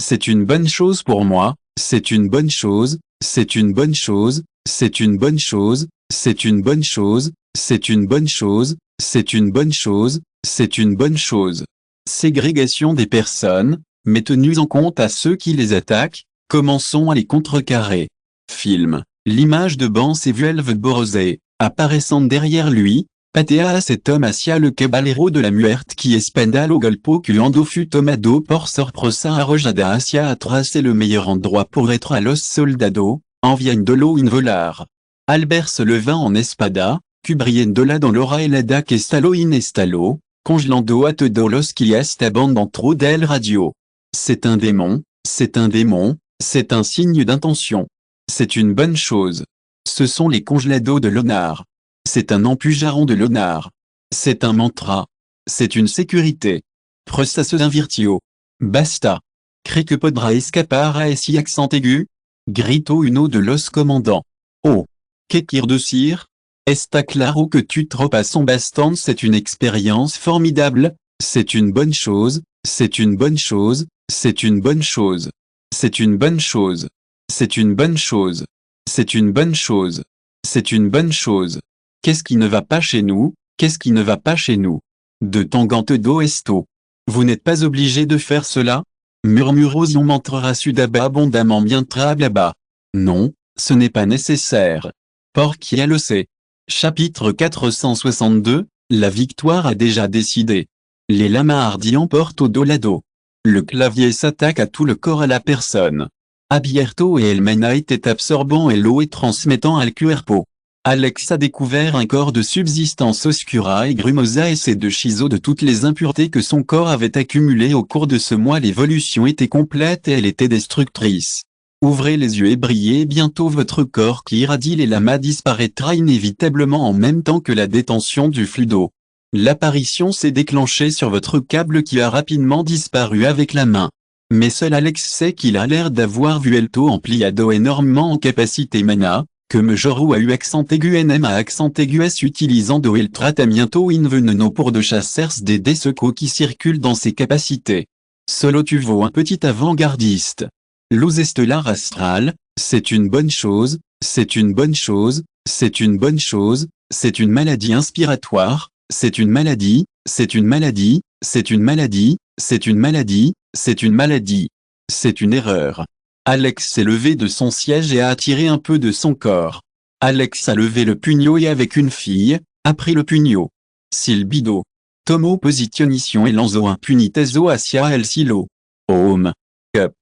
A: C'est une bonne chose pour moi, c'est une bonne chose, c'est une bonne chose, c'est une bonne chose, c'est une bonne chose, c'est une bonne chose, c'est une bonne chose, c'est une bonne chose. Ségrégation des personnes, mais tenues en compte à ceux qui les attaquent, commençons à les contrecarrer. Film. L'image de Bans et Vuelve Borosé, apparaissant derrière lui, patea a cet homme hacia le caballero de la muerte qui espenda lo golpo cuando fut tomado por sorpresa arrojada hacia atrás c'est le meilleur endroit pour être à los soldados, enviandolo in volar. Albert se leva en espada, cubriendola dans l'aura helada que estalo in estalo, congelando a todos qui estaban dentro del radio. C'est un démon, c'est un démon, c'est un signe d'intention. C'est une bonne chose. Ce sont les congelados de l'honneur. C'est un empujaron de l'honneur. C'est un mantra. C'est une sécurité. Processus invirtio. Basta. Cree que podrá escapar a ese accent aigu? Grito uno de los commandants. Oh. Que quiere decir? Está claro que tu tropas son bastante. C'est une expérience formidable. C'est une bonne chose. C'est une bonne chose. C'est une bonne chose. C'est une bonne chose. C'est une bonne chose. C'est une bonne chose. C'est une bonne chose. Qu'est-ce qui ne va pas chez nous? Qu'est-ce qui ne va pas chez nous? De Tangantedo Esto. Vous n'êtes pas obligé de faire cela? Murmurosion montrera sudaba abondamment bien trablaba. Non, ce n'est pas nécessaire. Porquia le sait. Chapitre 462, la victoire a déjà décidé. Les lamas hardis emportent au dolado. Le clavier s'attaque à tout le corps à la personne. Abierto et Elmena étaient absorbant et l'eau et transmettant al cuerpo. Alex a découvert un corps de subsistance oscura et grumosa et c'est de chiso de toutes les impuretés que son corps avait accumulées au cours de ce mois. L'évolution était complète et elle était destructrice. Ouvrez les yeux et brillez, bientôt votre corps qui irradie les lamas disparaîtra inévitablement en même temps que la détention du flux d'eau. L'apparition s'est déclenchée sur votre câble qui a rapidement disparu avec la main. Mais seul Alex sait qu'il a l'air d'avoir vu Elto ampliado énormément en capacité mana, que Mejoru a eu accent aigu NM à accent aigu S utilisant do el tratamiento inveneno pour de chassers des Deseco qui circulent dans ses capacités. Solo tu vaux un petit avant-gardiste. Luz estelar astral, c'est une bonne chose, c'est une bonne chose, c'est une bonne chose, c'est une maladie inspiratoire, c'est une maladie, c'est une maladie, c'est une maladie, c'est une maladie, c'est une maladie. C'est une erreur. Alex s'est levé de son siège et a attiré un peu de son corps. Alex a levé le pugno et avec une fille, a pris le pugno. Silbido. Tomo positionition et lanzo un puniteso hacia el silo. Home. Cup.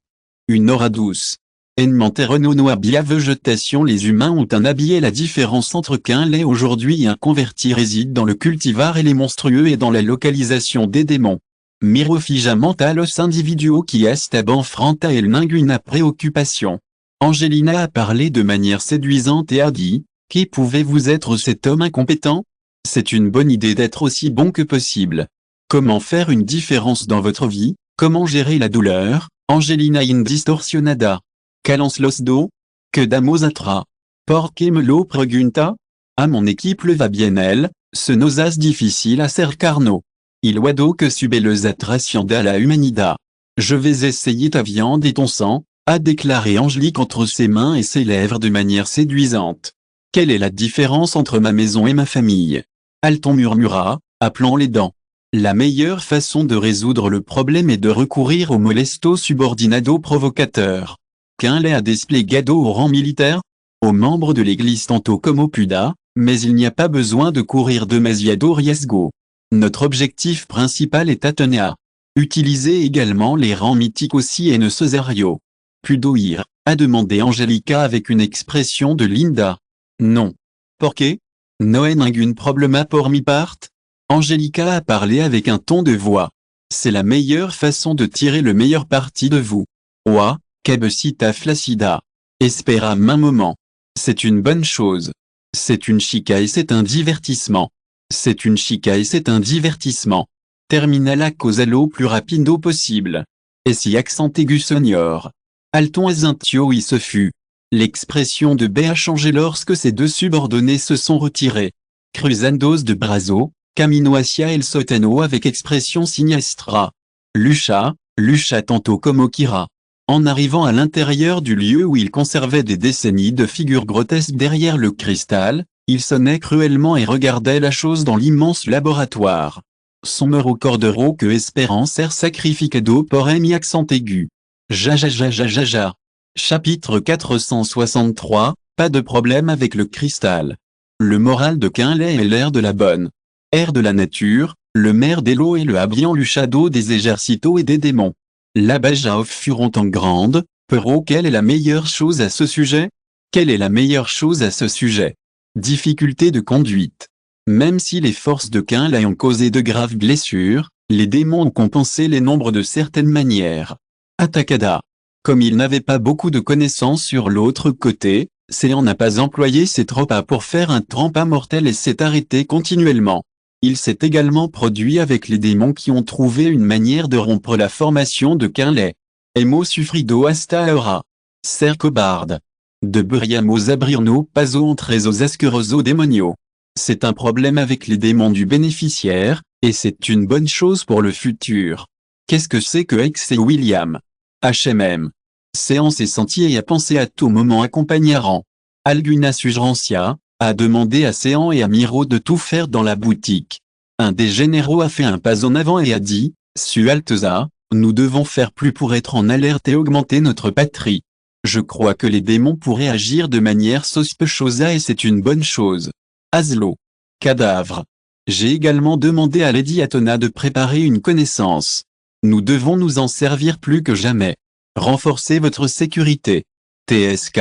A: Une aura douce. Enmente Renaud vegetation. Les humains ont un habillé. La différence entre qu'un lait aujourd'hui et un converti réside dans le cultivar et les monstrueux et dans la localisation des démons. Miro mentalos individuo qui est franta el ninguna préoccupation. Angelina a parlé de manière séduisante et a dit, « Qui pouvez-vous être cet homme incompétent? C'est une bonne idée d'être aussi bon que possible. Comment faire une différence dans votre vie? Comment gérer la douleur? Angelina indistorsionada. Calance los do? Que damos atra? Porque me lo pregunta? À mon équipe le va bien elle, ce nosas difficile à cercarno. Il wado que sube les atracion de la humanidad. Je vais essayer ta viande et ton sang, a déclaré Angélique entre ses mains et ses lèvres de manière séduisante. Quelle est la différence entre ma maison et ma famille? Alton murmura, appelant les dents. La meilleure façon de résoudre le problème est de recourir au molesto subordinado provocateur. Qu'un lait a desplegado au rang militaire? Aux membres de l'église tantôt comme au Puda, mais il n'y a pas besoin de courir demasiado riesgo. Notre objectif principal est Atenea. Utilisez également les rangs mythiques aussi et ne Cesario. Pudoir, a demandé Angelica avec une expression de Linda. Non. Porque? No hay ningún problema por mi parte? Angelica a parlé avec un ton de voix. C'est la meilleure façon de tirer le meilleur parti de vous. Oa, cabecita flacida. Espera un moment. C'est une bonne chose. C'est une chica et c'est un divertissement. C'est une chica et c'est un divertissement. Termina la causa lo plus rapido possible. Et si accent aigu senior. Alton azintio y se fut. L'expression de B a changé lorsque ces deux subordonnés se sont retirés. Cruzandos de brazo, camino hacia el sótano avec expression siniestra. Lucha tantôt comme Okira. En arrivant à l'intérieur du lieu où il conservait des décennies de figures grotesques derrière le cristal, il sonnait cruellement et regardait la chose dans l'immense laboratoire. Somero cordero que espérance er sacrificado por mi accent aigu. Ja. Chapitre 463, pas de problème avec le cristal. Le moral de Quinlay est l'air de la bonne. Air de la nature, le maire d'Elo et le habillant Luchado des éjercitos et des démons. La Bajaoff furent en grande, pero quelle est la meilleure chose à ce sujet? Quelle est la meilleure chose à ce sujet? Difficulté de conduite. Même si les forces de Quinlay ont causé de graves blessures, les démons ont compensé les nombres de certaines manières. Atacada. Comme il n'avait pas beaucoup de connaissances sur l'autre côté, Séan n'a pas employé ses tropas pour faire un trempa mortel et s'est arrêté continuellement. Il s'est également produit avec les démons qui ont trouvé une manière de rompre la formation de Quinlay. Emo sufrido hasta ahora. Cercobarde. De buriamos abrirno paso entre os asqueroso demonio. C'est un problème avec les démons du bénéficiaire, et c'est une bonne chose pour le futur. Qu'est-ce que c'est que X et William? HMM. Séan s'est senti et a pensé à tout moment accompagnarant. Alguna sugerencia, a demandé à Séan et à Miro de tout faire dans la boutique. Un des généraux a fait un pas en avant et a dit, Su Alteza, nous devons faire plus pour être en alerte et augmenter notre patrie. Je crois que les démons pourraient agir de manière sospechosa et c'est une bonne chose. Aslo. Cadavre. J'ai également demandé à Lady Atona de préparer une connaissance. Nous devons nous en servir plus que jamais. Renforcez votre sécurité. TSK.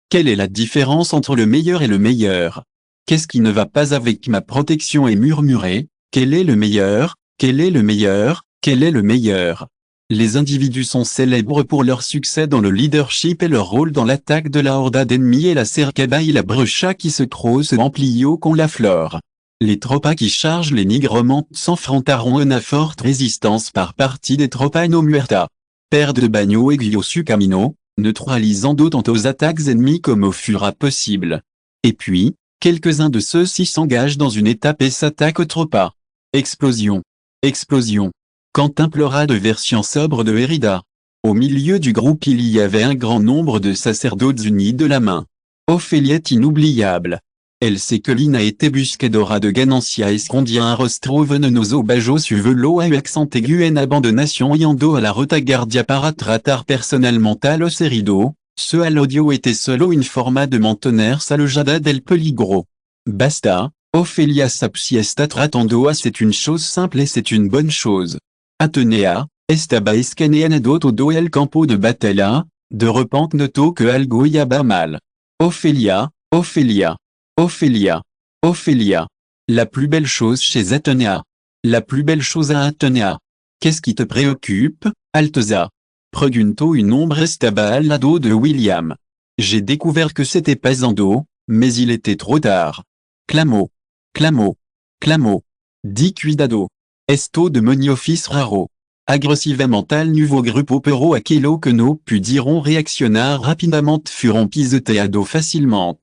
A: Quelle est la différence entre le meilleur et le meilleur? Qu'est-ce qui ne va pas avec ma protection et murmurer, quel est le meilleur, quel est le meilleur, quel est le meilleur? Les individus sont célèbres pour leur succès dans le leadership et leur rôle dans l'attaque de la horda d'ennemis et la cercaba et la brecha qui se creuse en plio con la flore. Les tropas qui chargent les nigrements s'enfrontaront à une forte résistance par partie des tropas no muerta. Père de bagno et su camino, neutralisant d'autant aux attaques ennemies comme au fura possible. Et puis, quelques-uns de ceux-ci s'engagent dans une étape et s'attaquent aux tropas. Explosion. Explosion. Quentin pleura de version sobre de Hérida. Au milieu du groupe il y avait un grand nombre de sacerdotes unis de la main. Ophéliette inoubliable. Elle sait que Lina était buscadora de Ganancia escondia un rostro venenoso bajo su velo a accent aigu en abandonation yando a la retaguardia para tratar personalmente los heridos, ce à l'audio était solo une forma de mantener salojada del peligro. Basta, Ophelia sapsiesta tratando a c'est une chose simple et c'est une bonne chose. Atenea, estaba escaneando todo el campo de batalla, De repente noto que algo iba mal. Ophélia, Ophélia, Ophélia, Ophélia. La plus belle chose chez Athéna. La plus belle chose à Athéna. Qu'est-ce qui te préoccupe, Alteza? Pregunto une ombre estaba al lado de William. J'ai découvert que c'était pas Ando, mais il était trop tard. Clamo, clamo, clamo. Di cuidado. Esto demonio fis raro. Aggressivement al nuevo grupo pero aquello que no pudieron reaccionar rapidamente fueron pisoteado facilement.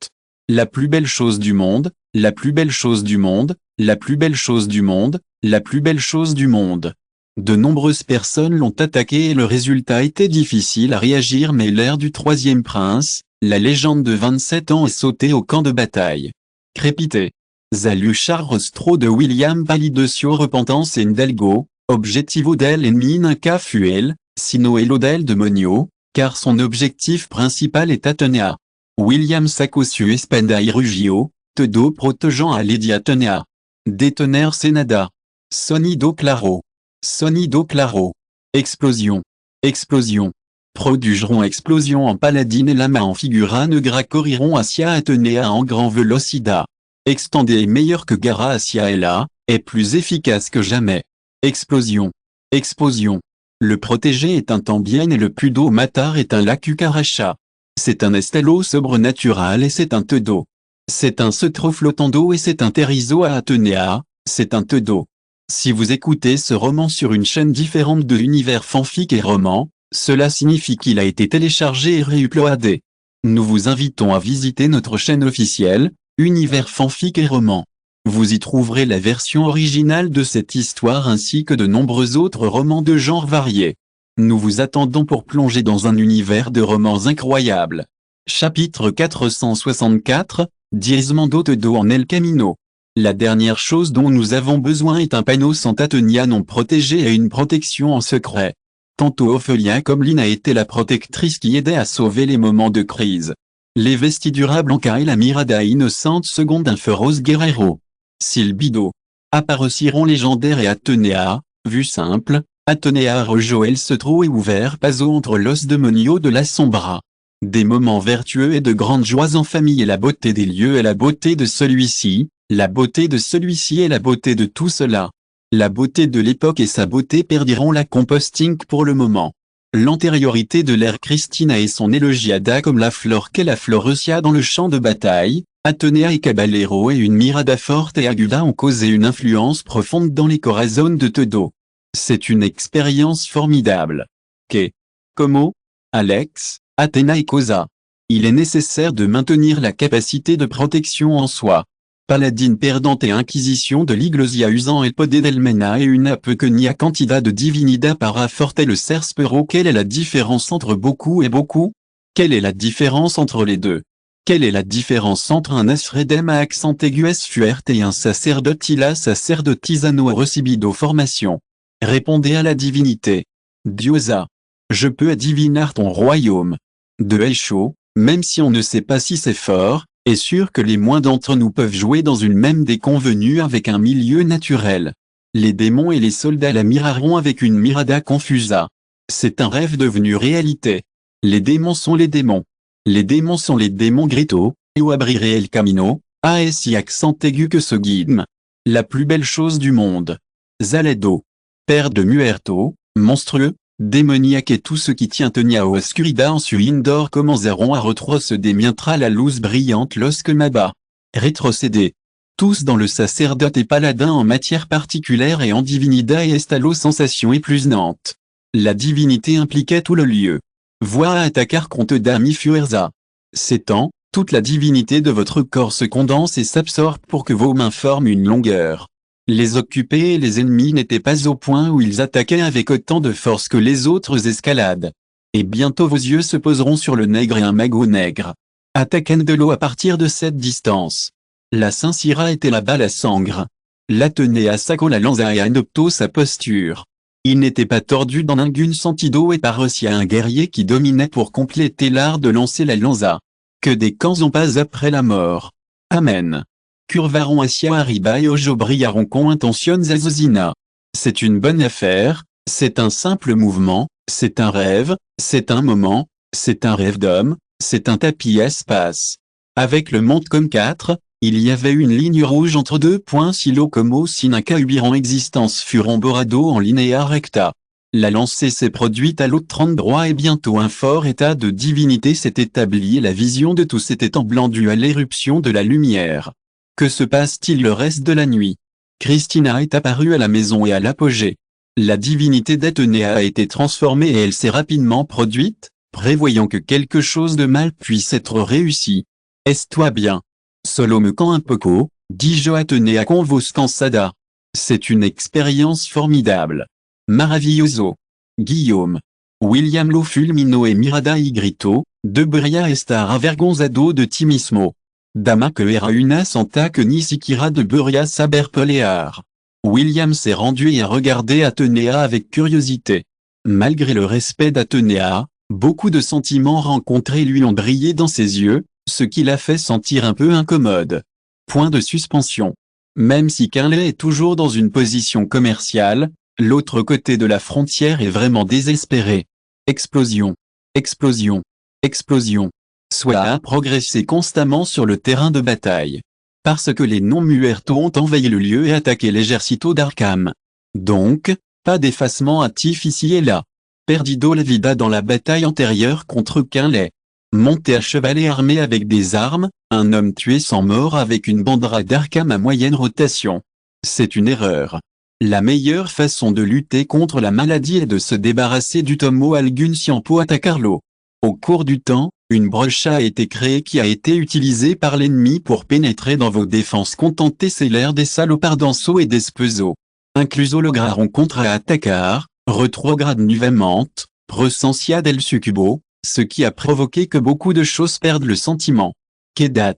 A: La plus belle chose du monde, la plus belle chose du monde, la plus belle chose du monde, la plus belle chose du monde. De nombreuses personnes l'ont attaqué et le résultat était difficile à réagir, mais l'air du troisième prince, la légende de 27 ans, est sauté au camp de bataille. Crépité. Zaluchar rostro de William Palidosio repentance en Delgo, objetivo del ennemi nunca fuel, sino el del demonio, car son objectif principal est Athéna. William Sacosiu espanda y rugio, todo protegeant à Lady Athéna. Détoner senada. Sonido claro. Sonido claro. Explosion. Explosion. Produgeront explosion en paladine et lama en figura negra corriront hacia Athéna en grand velocida. Extendé est meilleur que Gara hacia Ella, est plus efficace que jamais. Explosion. Explosion. Le protégé est un tambien et le pudo matar est un la cucaracha. C'est un estalo sobre natural et c'est un tedo. C'est un cetro flottando et c'est un terizo à Athéna, c'est un tedo. Si vous écoutez ce roman sur une chaîne différente de Univers Fanfic et Roman, cela signifie qu'il a été téléchargé et réuploadé. Nous vous invitons à visiter notre chaîne officielle, Univers Fanfic et Roman. Vous y trouverez la version originale de cette histoire ainsi que de nombreux autres romans de genres variés. Nous vous attendons pour plonger dans un univers de romans incroyables. Chapitre 464, Diezmando todo en el camino. La dernière chose dont nous avons besoin est un panneau Sant'Athéna non protégé et une protection en secret. Tantôt Ophélia comme Lynn a été la protectrice qui aidait à sauver les moments de crise. Les vestidura blanca et la mirada innocente seconde un feroz guerrero. Silbido. Appareciron légendaire et Athéna, vue simple, Athéna rojo el cetro et ouvert paso entre los demonios de la sombra. Des moments vertueux et de grandes joies en famille et la beauté des lieux et la beauté de celui-ci, la beauté de celui-ci et la beauté de tout cela. La beauté de l'époque et sa beauté perdiront la composting pour le moment. L'antériorité de l'ère Christina et son élogiada comme la flore qu'est la florecia dans le champ de bataille, Athéna et Caballero et une mirada forte et aguda ont causé une influence profonde dans les corazones de Todo. C'est une expérience formidable. Que? Como? Alex, Athéna et Cosa. Il est nécessaire de maintenir la capacité de protection en soi. Paladine perdante et inquisition de l'Iglesia usant el poder del mena et une pequeña cantidad de divinidad para forte le serspero. Quelle est la différence entre beaucoup et beaucoup? Quelle est la différence entre les deux? Quelle est la différence entre un esfredem à accent aigu fuerte et un sacerdotila sacerdotisano recibido formation? Répondez à la divinité. Diosa. Je peux adivinar ton royaume. De Echo, même si on ne sait pas si c'est fort, est sûr que les moins d'entre nous peuvent jouer dans une même déconvenue avec un milieu naturel. Les démons et les soldats la miraront avec une mirada confusa. C'est un rêve devenu réalité. Les démons sont les démons. Les démons sont les démons grito, et ou abriré el camino, a si accent aigu que ce guide. La plus belle chose du monde. Zaledo. Père de Muerto, monstrueux, démoniaque et tout ce qui tient Tenia au oscurida en su indoor commenceront à retrocéder mientras la luz brillante lorsque Maba. Rétrocéder. Tous dans le sacerdote et paladin en matière particulière et en divinida et estalo sensation épuisante. La divinité impliquait tout le lieu. Voix à attaquer contre Dami Fuerza. S'étend, toute la divinité de votre corps se condense et s'absorbe pour que vos mains forment une longueur. Les occupés et les ennemis n'étaient pas au point où ils attaquaient avec autant de force que les autres escalades. Et bientôt vos yeux se poseront sur le nègre et un magot nègre. Attaquant de l'eau à partir de cette distance. La Saint-Cyra était là-bas la sangre. La tenait à saco la lanza et adopto sa posture. Il n'était pas tordu dans l'ingun sentido et par aussi à un guerrier qui dominait pour compléter l'art de lancer la lanza. Que des camps ont pas après la mort. Amen. Curvaron hacia arriba et ojo brillaron con intenciones asesina. C'est une bonne affaire, c'est un simple mouvement, c'est un rêve, c'est un moment, C'est un rêve d'homme, c'est un tapis espace. Avec le monde comme 4, il y avait une ligne rouge entre deux points silo como sinaca ubiran existence furon borado en linea recta. La lancée s'est produite à l'autre endroit et bientôt un fort état de divinité s'est établi et la vision de tous était en blanc dû à l'éruption de la lumière. Que se passe-t-il le reste de la nuit? Christina est apparue à la maison et à l'apogée. La divinité d'Athénéa a été transformée et elle s'est rapidement produite, prévoyant que quelque chose de mal puisse être réussi. Est-ce-toi bien? Solo me quand un poco, dis-je Athénéa con vos scansada. C'est une expérience formidable. Maravilloso. Guillaume. William lo fulmino et mirada y grito, de Beria estar avergonzado de timismo. Dama que era una santa que ni siquiera de Beria saber pelear. William s'est rendu et a regardé Athénéa avec curiosité. Malgré le respect d'Athénéa, beaucoup de sentiments rencontrés lui ont brillé dans ses yeux, ce qui l'a fait sentir un peu incommode. Point de suspension. Même si Quinlay est toujours dans une position commerciale, l'autre côté de la frontière est vraiment désespéré. Explosion. Explosion. Explosion. Soit a progressé constamment sur le terrain de bataille. Parce que les non-muertos ont envahi le lieu et attaqué l'Ejército d'Arkham. Donc, pas d'effacement hâtif ici et là. Perdido la vida dans la bataille antérieure contre Quinlay. Monté à cheval et armé avec des armes, un homme tué sans mort avec une bandera d'Arkham à moyenne rotation. C'est une erreur. La meilleure façon de lutter contre la maladie est de se débarrasser du tomo algun siampo attacarlo. Au cours du temps, une broche a été créée qui a été utilisée par l'ennemi pour pénétrer dans vos défenses contenter l'air des salopards d'Anso et d'Espeso. Incluso lograron contra attacar, retrograde nuevament, presencia del succubo, ce qui a provoqué que beaucoup de choses perdent le sentiment. Quedat.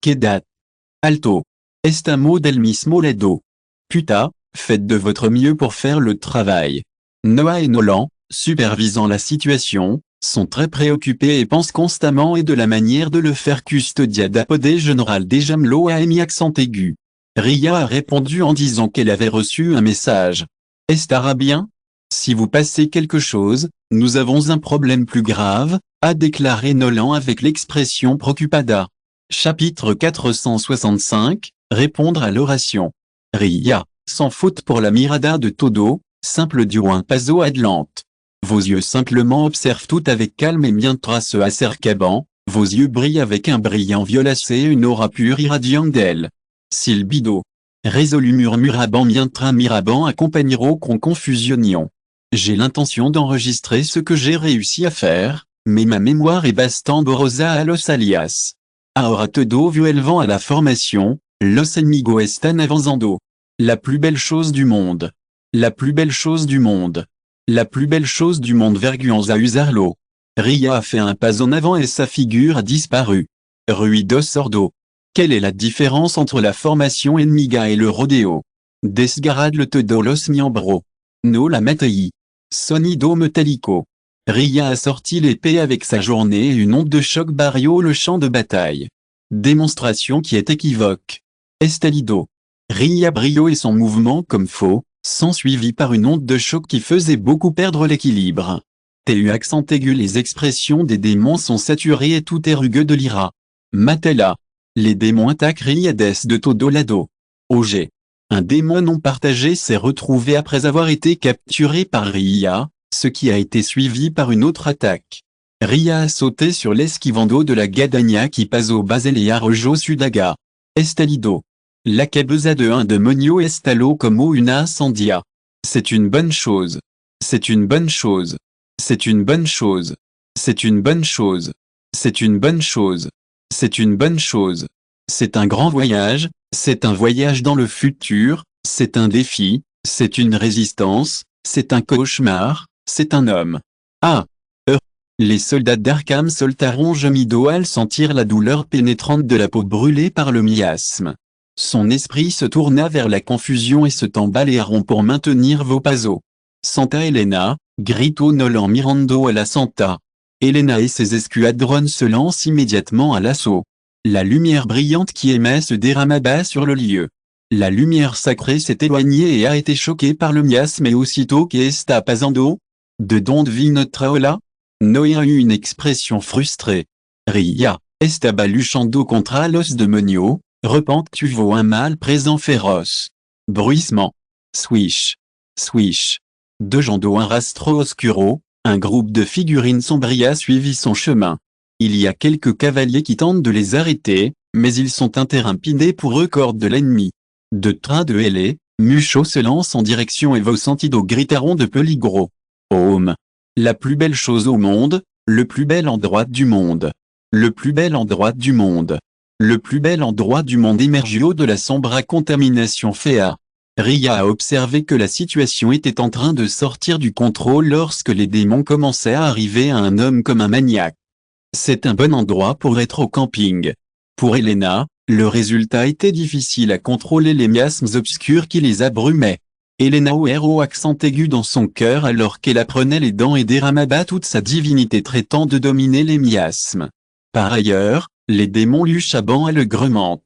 A: Quedat. Alto. Estamo del mismo lado. Puta, faites de votre mieux pour faire le travail. Noah et Nolan, supervisant la situation, sont très préoccupés et pensent constamment et de la manière de le faire custodia d'apodé général des Jamelot a émis accent aigu. Ria a répondu en disant qu'elle avait reçu un message. Estara bien? Si vous passez quelque chose, nous avons un problème plus grave, a déclaré Nolan avec l'expression preocupada. Chapitre 465, répondre à l'oration. Ria, sans faute pour la mirada de todo, simple du un paso adelante. Vos yeux simplement observent tout avec calme et mientras se acercaban, vos yeux brillent avec un brillant violacé et une aura pure irradiante d'elle. Silbido. Résolu murmuraban mientras miraban accompagnero con confusionion. J'ai l'intention d'enregistrer ce que j'ai réussi à faire, mais ma mémoire est bastant borrosa a los alias. Ahora todo vuelvan à la formation, los enemigo están avanzando. La plus belle chose du monde. La plus belle chose du monde. La plus belle chose du monde verguans à usarlo. Ria a fait un pas en avant et sa figure a disparu. Ruido sordo. Quelle est la différence entre la formation enemiga et le rodéo? Desgarad le todo los miembros. No la matei. Sonido metallico. Ria a sorti l'épée avec sa journée et une onde de choc barrio le champ de bataille. Démonstration qui est équivoque. Estalido. Ria brio et son mouvement comme faux, s'ensuivit par une onde de choc qui faisait beaucoup perdre l'équilibre. Tu accent aigu les expressions des démons sont saturées et tout est rugueux de l'ira. Matella. Les démons attaquent Riades de todo lado. OG. Un démon non partagé s'est retrouvé après avoir été capturé par Ria, ce qui a été suivi par une autre attaque. Ria a sauté sur l'esquivando de la Gadania qui passe au Baselea Rojo Sudaga. Estalido. La cabeza de un demonio estalo como una incendia. C'est une bonne chose. C'est une bonne chose. C'est une bonne chose. C'est une bonne chose. C'est une bonne chose. C'est une bonne chose. C'est un grand voyage, c'est un voyage dans le futur, c'est un défi, c'est une résistance, c'est un cauchemar, c'est un homme. Ah! Les soldats d'Arkham soltaront gemido al sentir la douleur pénétrante de la peau brûlée par le miasme. Son esprit se tourna vers la confusion et se tambalearon pour maintenir vos pasos. Santa Elena, grito Nolan mirando à la Santa. Elena et ses escadrons se lancent immédiatement à l'assaut. La lumière brillante qui émet se dérama bas sur le lieu. La lumière sacrée s'est éloignée et a été choquée par le miasme et aussitôt qu'esta pasando. De donde vi notre ola? Noé a eu une expression frustrée. Ria, estaba luchando contra los demonios, repentuvo un mal présent féroce. Bruissement. Swish. Swish. Dejando un rastro oscuro, un groupe de figurines sombria suivit son chemin. Il y a quelques cavaliers qui tentent de les arrêter, mais ils sont interrompus pour eux corps de l'ennemi. De train de ailés, Mucho se lance en direction et vos sentidos gritaron de peligro. Home. La plus belle chose au monde, le plus bel endroit du monde. Le plus bel endroit du monde. Le plus bel endroit du monde émergio de la sombre contamination féa. Ria a observé que la situation était en train de sortir du contrôle lorsque les démons commençaient à arriver à un homme comme un maniaque. C'est un bon endroit pour être au camping. Pour Elena, le résultat était difficile à contrôler les miasmes obscurs qui les abrumaient. Elena au accent aigu dans son cœur alors qu'elle apprenait les dents et déramaba toute sa divinité traitant de dominer les miasmes. Par ailleurs, les démons luchaban allègrement.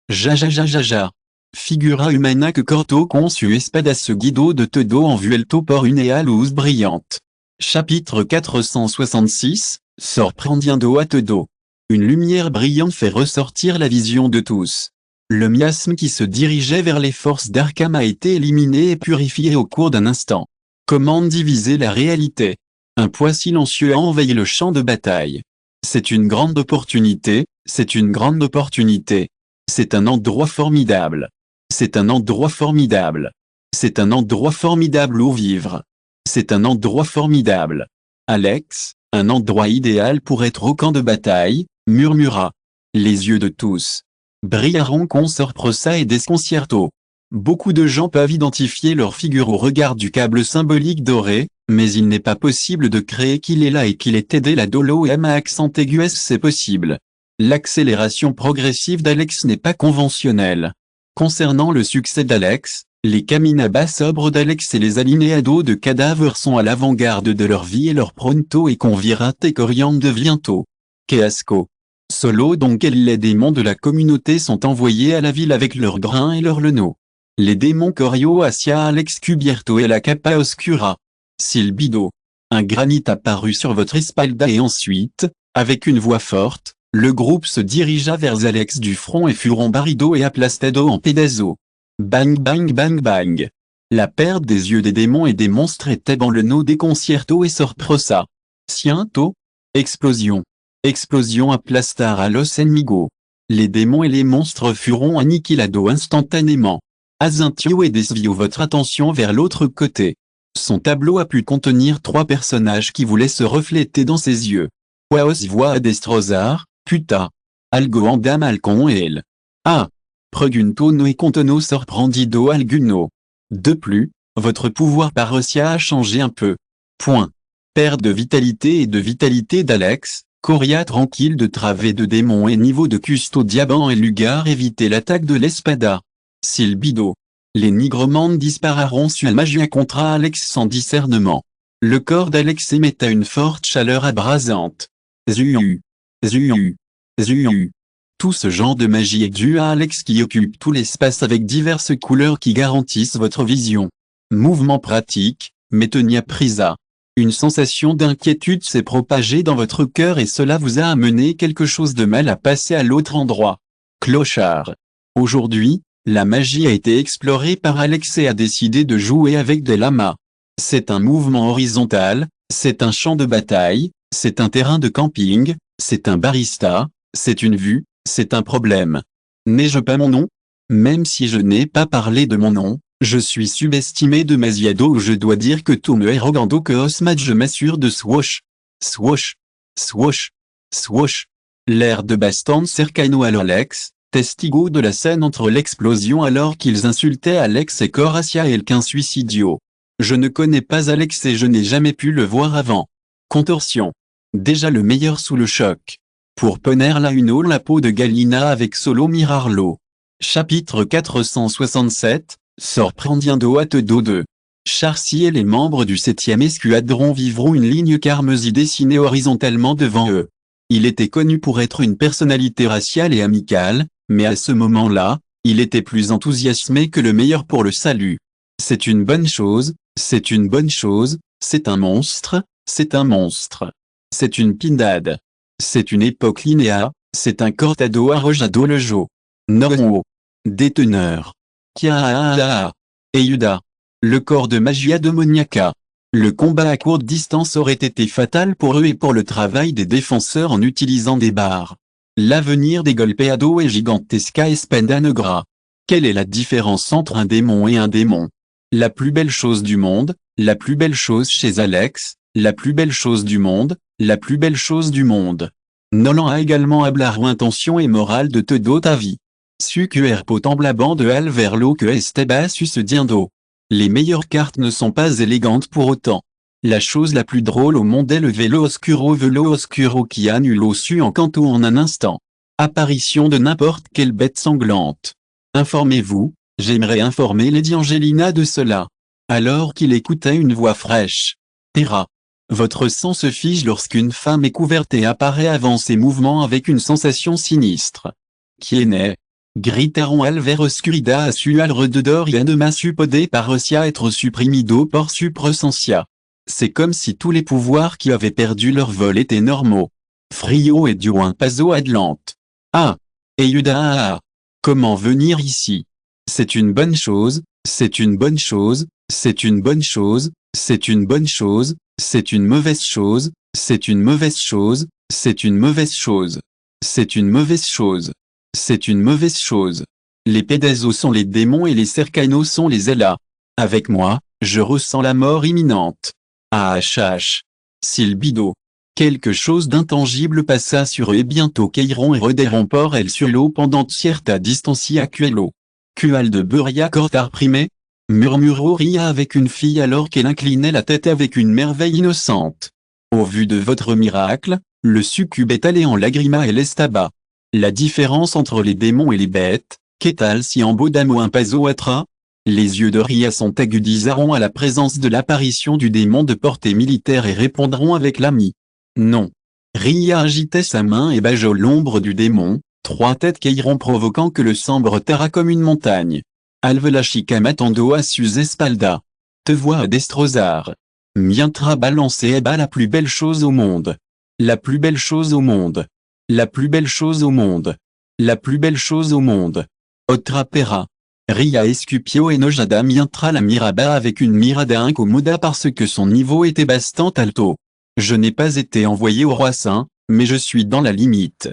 A: Ja. Figura humana que corto conçu espada seguido de todo en vuelto por une luz brillante. Chapitre 466, Sorprendiendo a todo. Une lumière brillante fait ressortir la vision de tous. Le miasme qui se dirigeait vers les forces d'Arkham a été éliminé et purifié au cours d'un instant. Comment diviser la réalité? Un poids silencieux a envahi le champ de bataille. C'est une grande opportunité, c'est une grande opportunité. C'est un endroit formidable. C'est un endroit formidable. C'est un endroit formidable où vivre. C'est un endroit formidable. Alex, un endroit idéal pour être au camp de bataille, murmura. Les yeux de tous brillaron con sorpresa et desconcierto. Beaucoup de gens peuvent identifier leur figure au regard du câble symbolique doré, mais il n'est pas possible de créer qu'il est là et qu'il est aidé la dolo et à accent aigu c'est possible. L'accélération progressive d'Alex n'est pas conventionnelle. Concernant le succès d'Alex, les caminabas sobres d'Alex et les alinéados de cadavres sont à l'avant-garde de leur vie et leur pronto et convirate et coriandre de viento. Que asco. Solo donc les démons de la communauté sont envoyés à la ville avec leurs grains et leurs lenaux. Les démons corio hacia Alex cubierto et la capa oscura. Silbido. Un granit apparut sur votre espalda et ensuite, avec une voix forte, le groupe se dirigea vers Alex du front et furent barrido et aplastado en pédazo. Bang bang bang bang. La perte des yeux des démons et des monstres était dans le no des concierto et sorprosa. Ciento. Explosion. Explosion aplastar a los enemigos. Les démons et les monstres furent aniquilado instantanément. Azintio et desvio votre attention vers l'autre côté. Son tableau a pu contenir 3 personnages qui voulaient se refléter dans ses yeux. Waos voit a destrozar, puta. Algo andam alcon el. Ah. Pregunto et contono sorprendido alguno. De plus, votre pouvoir parosia a changé un peu. Point. Perte de vitalité et de vitalité d'Alex. Coria tranquille de travée de démons et niveau de custodiaban et lugar éviter l'attaque de l'espada. Silbido. Les nigromantes dispararont sur la magia contra Alex sans discernement. Le corps d'Alex émettait une forte chaleur abrasante. Zuu. Zuu. Zuu. Tout ce genre de magie est dû à Alex qui occupe tout l'espace avec diverses couleurs qui garantissent votre vision. Mouvement pratique, Metenia Prisa. Une sensation d'inquiétude s'est propagée dans votre cœur et cela vous a amené quelque chose de mal à passer à l'autre endroit. Clochard. Aujourd'hui, la magie a été explorée par Alex et a décidé de jouer avec des lamas. C'est un mouvement horizontal, c'est un champ de bataille, c'est un terrain de camping, c'est un barista, c'est une vue, c'est un problème. N'ai-je pas mon nom? Même si je n'ai pas parlé de mon nom, je suis subestimé demasiado ou je dois dire que tout me est rogando que Osmad je m'assure de swoosh. Swoosh. Swoosh. Swoosh. L'air de baston cercano à Alex, testigo de la scène entre l'explosion alors qu'ils insultaient Alex et Coracia et Elquin suicidio. Je ne connais pas Alex et je n'ai jamais pu le voir avant. Contorsion. Déjà le meilleur sous le choc. Pour poner la uno la peau de Galina avec solo mirarlo. Chapitre 467. Sorprendiendo a todo 2. Charcy et les membres du 7e escadron vivront une ligne carmesie dessinée horizontalement devant eux. Il était connu pour être une personnalité raciale et amicale, mais à ce moment-là, il était plus enthousiasmé que le meilleur pour le salut. C'est une bonne chose, c'est une bonne chose, c'est un monstre, c'est un monstre. C'est une pindade. C'est une époque linéa, c'est un cortado arrojado le jo. Noruo. Déteneur. Kia. Eyuda. Le corps de magia demoniaca. Le combat à courte distance aurait été fatal pour eux et pour le travail des défenseurs en utilisant des barres. L'avenir des golpeado est gigantesca espenda negra. Quelle est la différence entre un démon et un démon? La plus belle chose du monde, la plus belle chose chez Alex, la plus belle chose du monde, la plus belle chose du monde. Nolan a également hablar intention et morale de todo ta vie. Sucuer potemblaban de Alverlo que Estebasus diendo. Les meilleures cartes ne sont pas élégantes pour autant. La chose la plus drôle au monde est le velo oscuro qui annule au su en canto en un instant. Apparition de n'importe quelle bête sanglante. Informez-vous, j'aimerais informer Lady Angelina de cela. Alors qu'il écoutait une voix fraîche. Terra. Votre sang se fige lorsqu'une femme est couverte et apparaît avant ses mouvements avec une sensation sinistre. Qui est né? Gritaron alver oscurida asual rededor ianema supodé parecia être supprimido por supresentia. C'est comme si tous les pouvoirs qui avaient perdu leur vol étaient normaux. Frio et duin paso adelante. Ah! Eyuda. Comment venir ici? C'est une bonne chose, c'est une bonne chose, c'est une bonne chose, c'est une bonne chose, c'est une mauvaise chose, c'est une mauvaise chose, c'est une mauvaise chose. C'est une mauvaise chose. C'est une mauvaise chose. Les pédazos sont les démons et les cercanos sont les Ella. Avec moi, je ressens la mort imminente. Ah-H-H. Silbido. Quelque chose d'intangible passa sur eux et bientôt qu'Eiron et rederont por elle sur l'eau pendant cierta distancia quello. Cual de Buria cortar primé? Murmuró Ria avec une fille alors qu'elle inclinait la tête avec une merveille innocente. Au vu de votre miracle, le succube est allé en lagrima et l'estaba. La différence entre les démons et les bêtes, qu'est tal si en bodamo un paso atra? Les yeux de Ria sont agudisaront à la présence de l'apparition du démon de portée militaire et répondront avec l'ami. Non. Ria agitait sa main et bajot l'ombre du démon, trois têtes qu'iront provoquant que le sang brotera comme une montagne. Alvela chica matando a sus espalda. Te vois à destrozar. Mientra balancer eba la plus belle chose au monde. La plus belle chose au monde. La plus belle chose au monde. La plus belle chose au monde. Otra pera. Ria escupio enojada mientra la miraba avec une mirada incommoda parce que son niveau était bastant alto. Je n'ai pas été envoyé au roi saint, mais je suis dans la limite.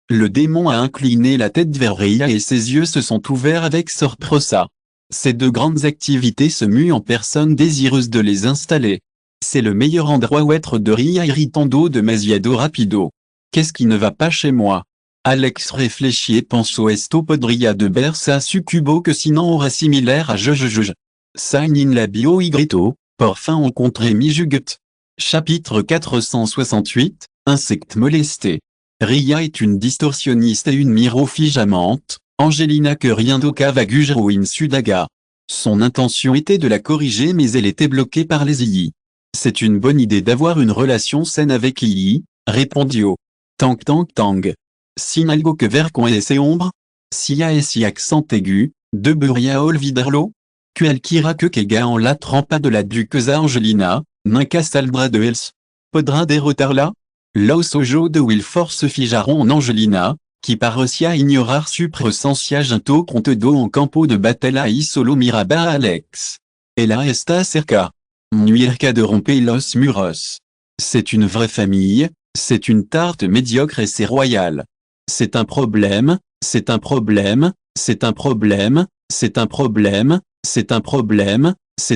A: Le démon a incliné la tête vers Ria et ses yeux se sont ouverts avec sorpresa. Ces deux grandes activités se muent en personne désireuse de les installer. C'est le meilleur endroit où être de Ria irritando de Masiado rapido. Qu'est-ce qui ne va pas chez moi? Alex réfléchit et pense au esto podria de Bersa succubo que sinon aura similaire à je. Sign in la bio y grito, por fin on contré mi jugut. Chapitre 468, Insecte molesté. Ria est une distorsionniste et une mirofigeamante, Angelina que rien d'oka vagugero in sudaga. Son intention était de la corriger mais elle était bloquée par les II. C'est une bonne idée d'avoir une relation saine avec II, répondit-o. Tang. Sin algo que ver con ese ombre? Sia et si accent aigu, de buria olviderlo? Qualquira que kega en la trempa de la duquesa Angelina, ninca saldra de els. Podra derrotarla? Los ojo de Wilfort se fijaront en Angelina, qui parecia ignorar supresensia junto contedo en campo de batalla y solo miraba a Alex. Ella está cerca. Nuirca de romper los muros. C'est une vraie famille, c'est une tarte médiocre et c'est royal. C'est un problème, c'est un problème, c'est un problème, c'est un problème, c'est un problème,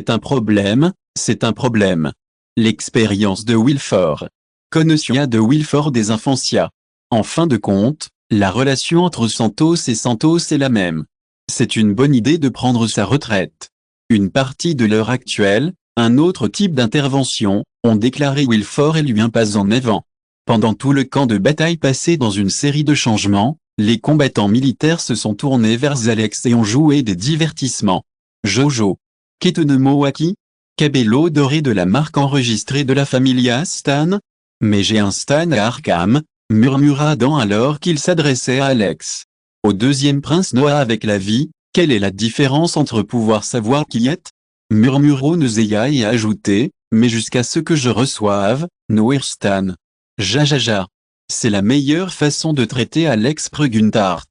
A: c'est un problème, c'est un problème. L'expérience de Wilfort. Connotia de Wilfort des Infancia. En fin de compte, la relation entre Santos est la même. C'est une bonne idée de prendre sa retraite. Une partie de l'heure actuelle, un autre type d'intervention, ont déclaré Wilfort et lui un pas en avant. Pendant tout le camp de bataille passé dans une série de changements, les combattants militaires se sont tournés vers Alex et ont joué des divertissements. Jojo. Ketenemoaki? Cabello doré de la marque enregistrée de la familia Stan? Mais j'ai un Stan à Arkham, murmura Adam alors qu'il s'adressait à Alex. Au deuxième prince Noah avec la vie, quelle est la différence entre pouvoir savoir qui est? Murmuró Nezeia et ajouté, mais jusqu'à ce que je reçoive, Noir Stan. Jajaja. C'est la meilleure façon de traiter Alex Preguntart.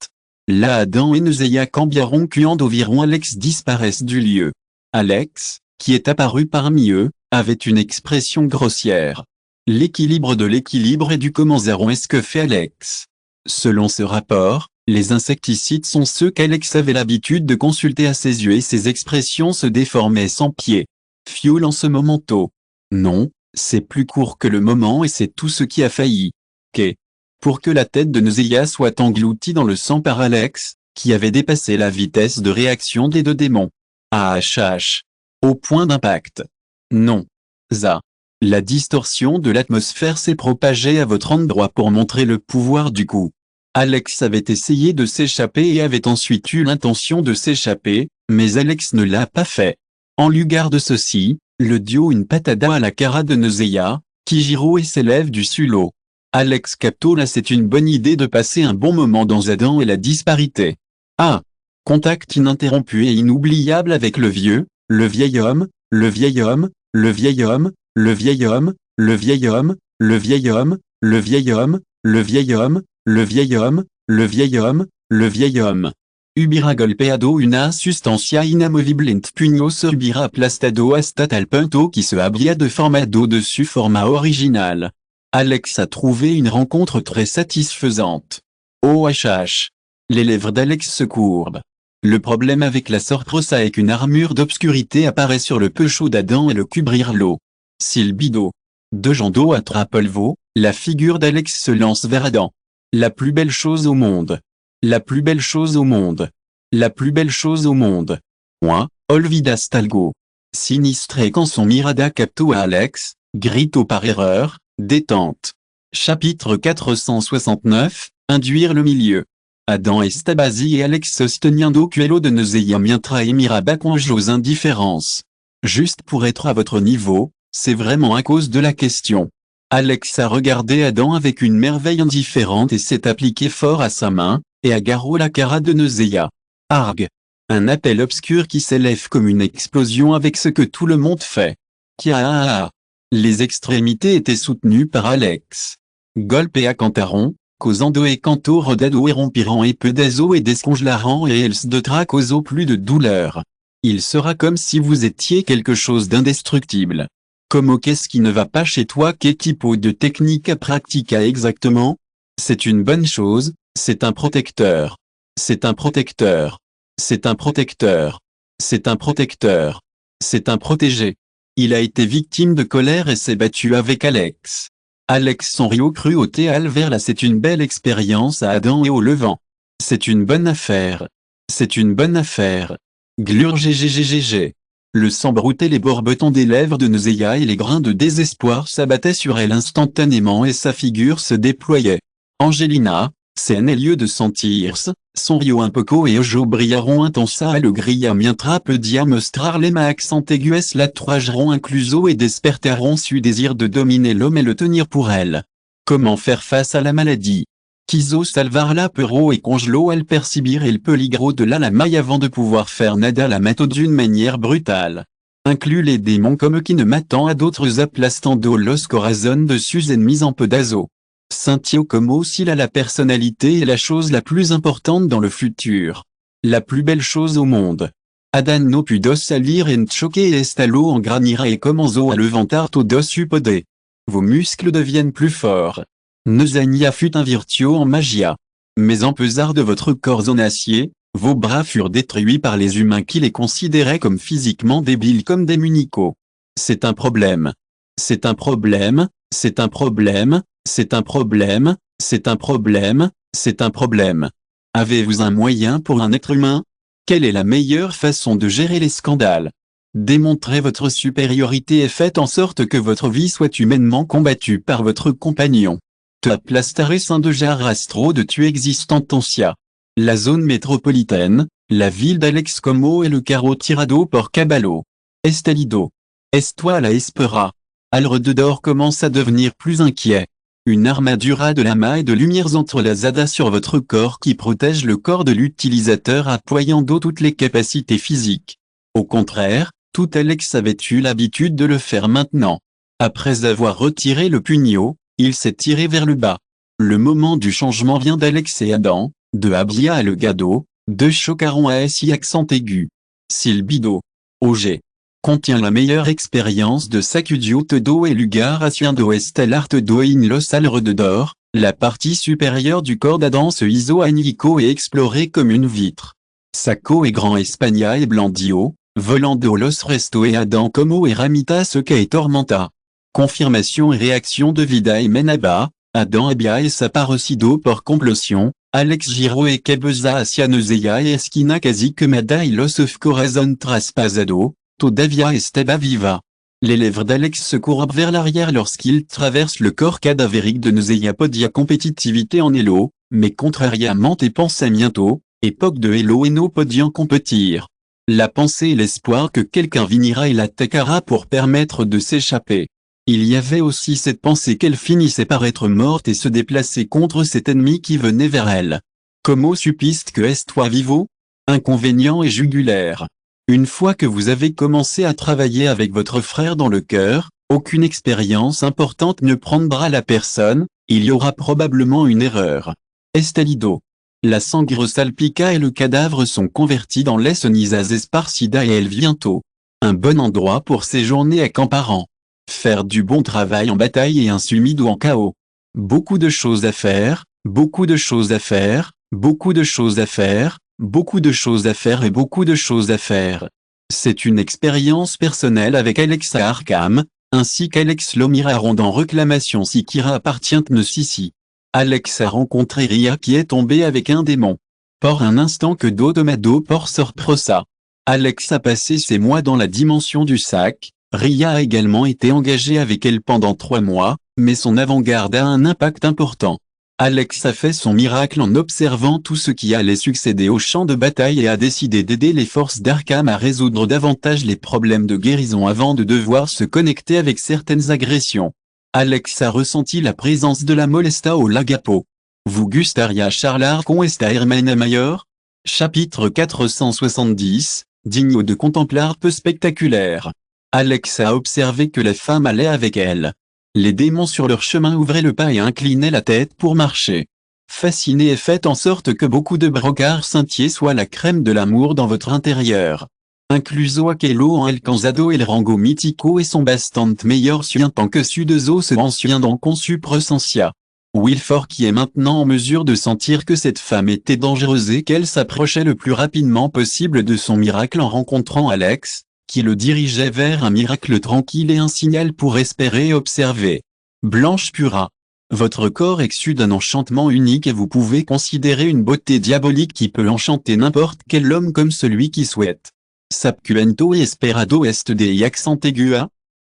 A: Là Adam et Nezeia cambiaront environ Alex disparaissent du lieu. Alex, qui est apparu parmi eux, avait une expression grossière. L'équilibre de l'équilibre et du comment est-ce que fait Alex. Selon ce rapport, les insecticides sont ceux qu'Alex avait l'habitude de consulter à ses yeux et ses expressions se déformaient sans pied. Fuel en ce momento. Non, c'est plus court que le moment et c'est tout ce qui a failli. Qu'est. Pour que la tête de Nezeia soit engloutie dans le sang par Alex, qui avait dépassé la vitesse de réaction des deux démons. AHH. Au point d'impact. Non. Ça. La distorsion de l'atmosphère s'est propagée à votre endroit pour montrer le pouvoir du coup. Alex avait essayé de s'échapper et avait ensuite eu l'intention de s'échapper, mais Alex ne l'a pas fait. En lugar de ceci, le duo une patada à la cara de Nezeia, Kijiro et s'élève du sulot. Alex capto là c'est une bonne idée de passer un bon moment dans Adam et la disparité. Ah. Contact ininterrompu et inoubliable avec le vieil homme, le vieil homme, le vieil homme, le vieil homme, le vieil homme, le vieil homme, le vieil homme, le vieil homme, le vieil homme, le vieil homme, le vieil homme. Ubira golpeado una sustancia inamovible pugno subira aplastado hasta tal punto qui se habría de formado dessus format original. Alex a trouvé une rencontre très satisfaisante. OHH. Les lèvres d'Alex se courbent. Le problème avec la sorpresa est qu'une armure d'obscurité apparaît sur le peu chaud d'Adam et le cubrir l'eau. Silbido. Deux jets d'eau attrapent Polvo, la figure d'Alex se lance vers Adam. La plus belle chose au monde. La plus belle chose au monde. La plus belle chose au monde. Moi, Olvida Stalgo. Sinistré quand son Mirada capto à Alex, grito par erreur, détente. Chapitre 469, induire le milieu. Adam et Stabasi et Alex sosteniendo quello de Nezeia mientra et Miraba conjos indifférence. Juste pour être à votre niveau, c'est vraiment à cause de la question. Alex a regardé Adam avec une merveille indifférente et s'est appliqué fort à sa main, et agarró la cara de Nezeia. Arg. Un appel obscur qui s'élève comme une explosion avec ce que tout le monde fait. Kia. Les extrémités étaient soutenues par Alex. Golpea cantaron, causando et canto rodado et rompirant et pedazo et descongelaran et els de tracoso plus de douleur. Il sera comme si vous étiez quelque chose d'indestructible. Comment qu'est-ce qui ne va pas chez toi? Quel type de technique à pratiquer exactement? C'est une bonne chose, c'est un protecteur. C'est un protecteur. C'est un protecteur. C'est un protecteur. C'est un protégé. Il a été victime de colère et s'est battu avec Alex. Alex son rio cru au théâtre vers là c'est une belle expérience à Adam et au Levant. C'est une bonne affaire. C'est une bonne affaire. Glur ggggg. Le sang broutait les borbotons des lèvres de Nezeia et les grains de désespoir s'abattaient sur elle instantanément et sa figure se déployait. Angelina, c'est un lieu de sentir-se, son rio un poco et ojo brillaron intensa le grilla mientra pedia mostrar les ma accent aiguës la troigeron incluso et despertaron su désir de dominer l'homme et le tenir pour elle. Comment faire face à la maladie? Quiso salvar la pero et congelo al percibir el peligro de la maille avant de pouvoir faire nada la mato d'une manière brutale. Inclut les démons comme qui ne m'attend à d'autres aplastando los corazon de sus ennemis en pedazo. Saintio como s'il a la personnalité est la chose la plus importante dans le futur. La plus belle chose au monde. Adan no pudos salir en choque et estalo en granira et comenzo à levantar todos upode. Vos muscles deviennent plus forts. Nezeia fut un virtuo en magia. Mais en pesar de votre corps en acier, vos bras furent détruits par les humains qui les considéraient comme physiquement débiles comme des municos. C'est un problème. C'est un problème, c'est un problème, c'est un problème, c'est un problème, c'est un problème. Avez-vous un moyen pour un être humain? Quelle est la meilleure façon de gérer les scandales? Démontrez votre supériorité et faites en sorte que votre vie soit humainement combattue par votre compagnon. Te aplastare saint de jarastro de tu existentia. La zone métropolitaine, la ville d'Alex Como et le carreau tirado por Caballo. Estelido. Estoile la espera. Alrededor commence à devenir plus inquiet. Une armadura de lama et de lumières entrelazada sur votre corps qui protège le corps de l'utilisateur appoyant toutes les capacités physiques. Au contraire, tout Alex avait eu l'habitude de le faire maintenant. Après avoir retiré le pugno, Il s'est tiré vers le bas. Le moment du changement vient d'Alex et Adam, de Abia à Le Gado, de Chocaron à SI accent aigu. Silbido. OG. Contient la meilleure expérience de Sacudio Todo et Lugar Haciendo Estelar Todo in Los Alrededor, la partie supérieure du corps d'Adam se hizo añico et exploré comme une vitre. Saco et Grand España et Blandio, volando los resto et Adam como Ramita Seca et Tormenta. Confirmation et réaction de Vida et Menaba, Adam Abia et Saparocido por complosion, Alex Giro et Cabeza hacia Neusea et Esquina casi quemada y los of corazón traspasado, todavía estaba viva. Les lèvres d'Alex se courbent vers l'arrière lorsqu'il traverse le corps cadavérique de Neusea podia compétitivité en Hello, mais contrariamente et pensamiento, époque de Hello et no podian competir. La pensée et l'espoir que quelqu'un vinira et l'attaquera pour permettre de s'échapper. Il y avait aussi cette pensée qu'elle finissait par être morte et se déplacer contre cet ennemi qui venait vers elle. Como supiste que estoy vivo? Inconvénient et jugulaire. Une fois que vous avez commencé à travailler avec votre frère dans le cœur, aucune expérience importante ne prendra la personne, il y aura probablement une erreur. Estalido. La sangre salpica et le cadavre sont convertis dans les cenizas esparcidas et el viento. Un bon endroit pour séjourner à Camparan. Faire du bon travail en bataille et un sumido en chaos. Beaucoup de choses à faire, beaucoup de choses à faire, beaucoup de choses à faire, beaucoup de choses à faire et beaucoup de choses à faire. C'est une expérience personnelle avec Alex à Arkham, ainsi qu'Alex Lomiraron dans Réclamation si Kira appartient Sissi. Alex a rencontré Ria qui est tombée avec un démon. Por un instant que Dodomado por sorpresa. Alex a passé ses mois dans la dimension du sac. Ria a également été engagée avec elle pendant 3 mois, mais son avant-garde a un impact important. Alex a fait son miracle en observant tout ce qui allait succéder au champ de bataille et a décidé d'aider les forces d'Arkham à résoudre davantage les problèmes de guérison avant de devoir se connecter avec certaines agressions. Alex a ressenti la présence de la molesta au Lagapo. Vous gustaría charlar con esta hermana mayor? Chapitre 470, digno de contemplar peu spectaculaire. Alex a observé que la femme allait avec elle. Les démons sur leur chemin ouvraient le pas et inclinaient la tête pour marcher. Fasciné et faites en sorte que beaucoup de brocards scintiers soient la crème de l'amour dans votre intérieur. Incluso aquello en alcanzado el rango mítico et son bastante meilleur tant que sudezo se mencionando con su presencia. Wilford qui est maintenant en mesure de sentir que cette femme était dangereuse et qu'elle s'approchait le plus rapidement possible de son miracle en rencontrant Alex, qui le dirigeait vers un miracle tranquille et un signal pour espérer et observer. Blanche Pura. Votre corps exsude un enchantement unique et vous pouvez considérer une beauté diabolique qui peut enchanter n'importe quel homme comme celui qui souhaite. Sapcuento y esperado est de accent aigu.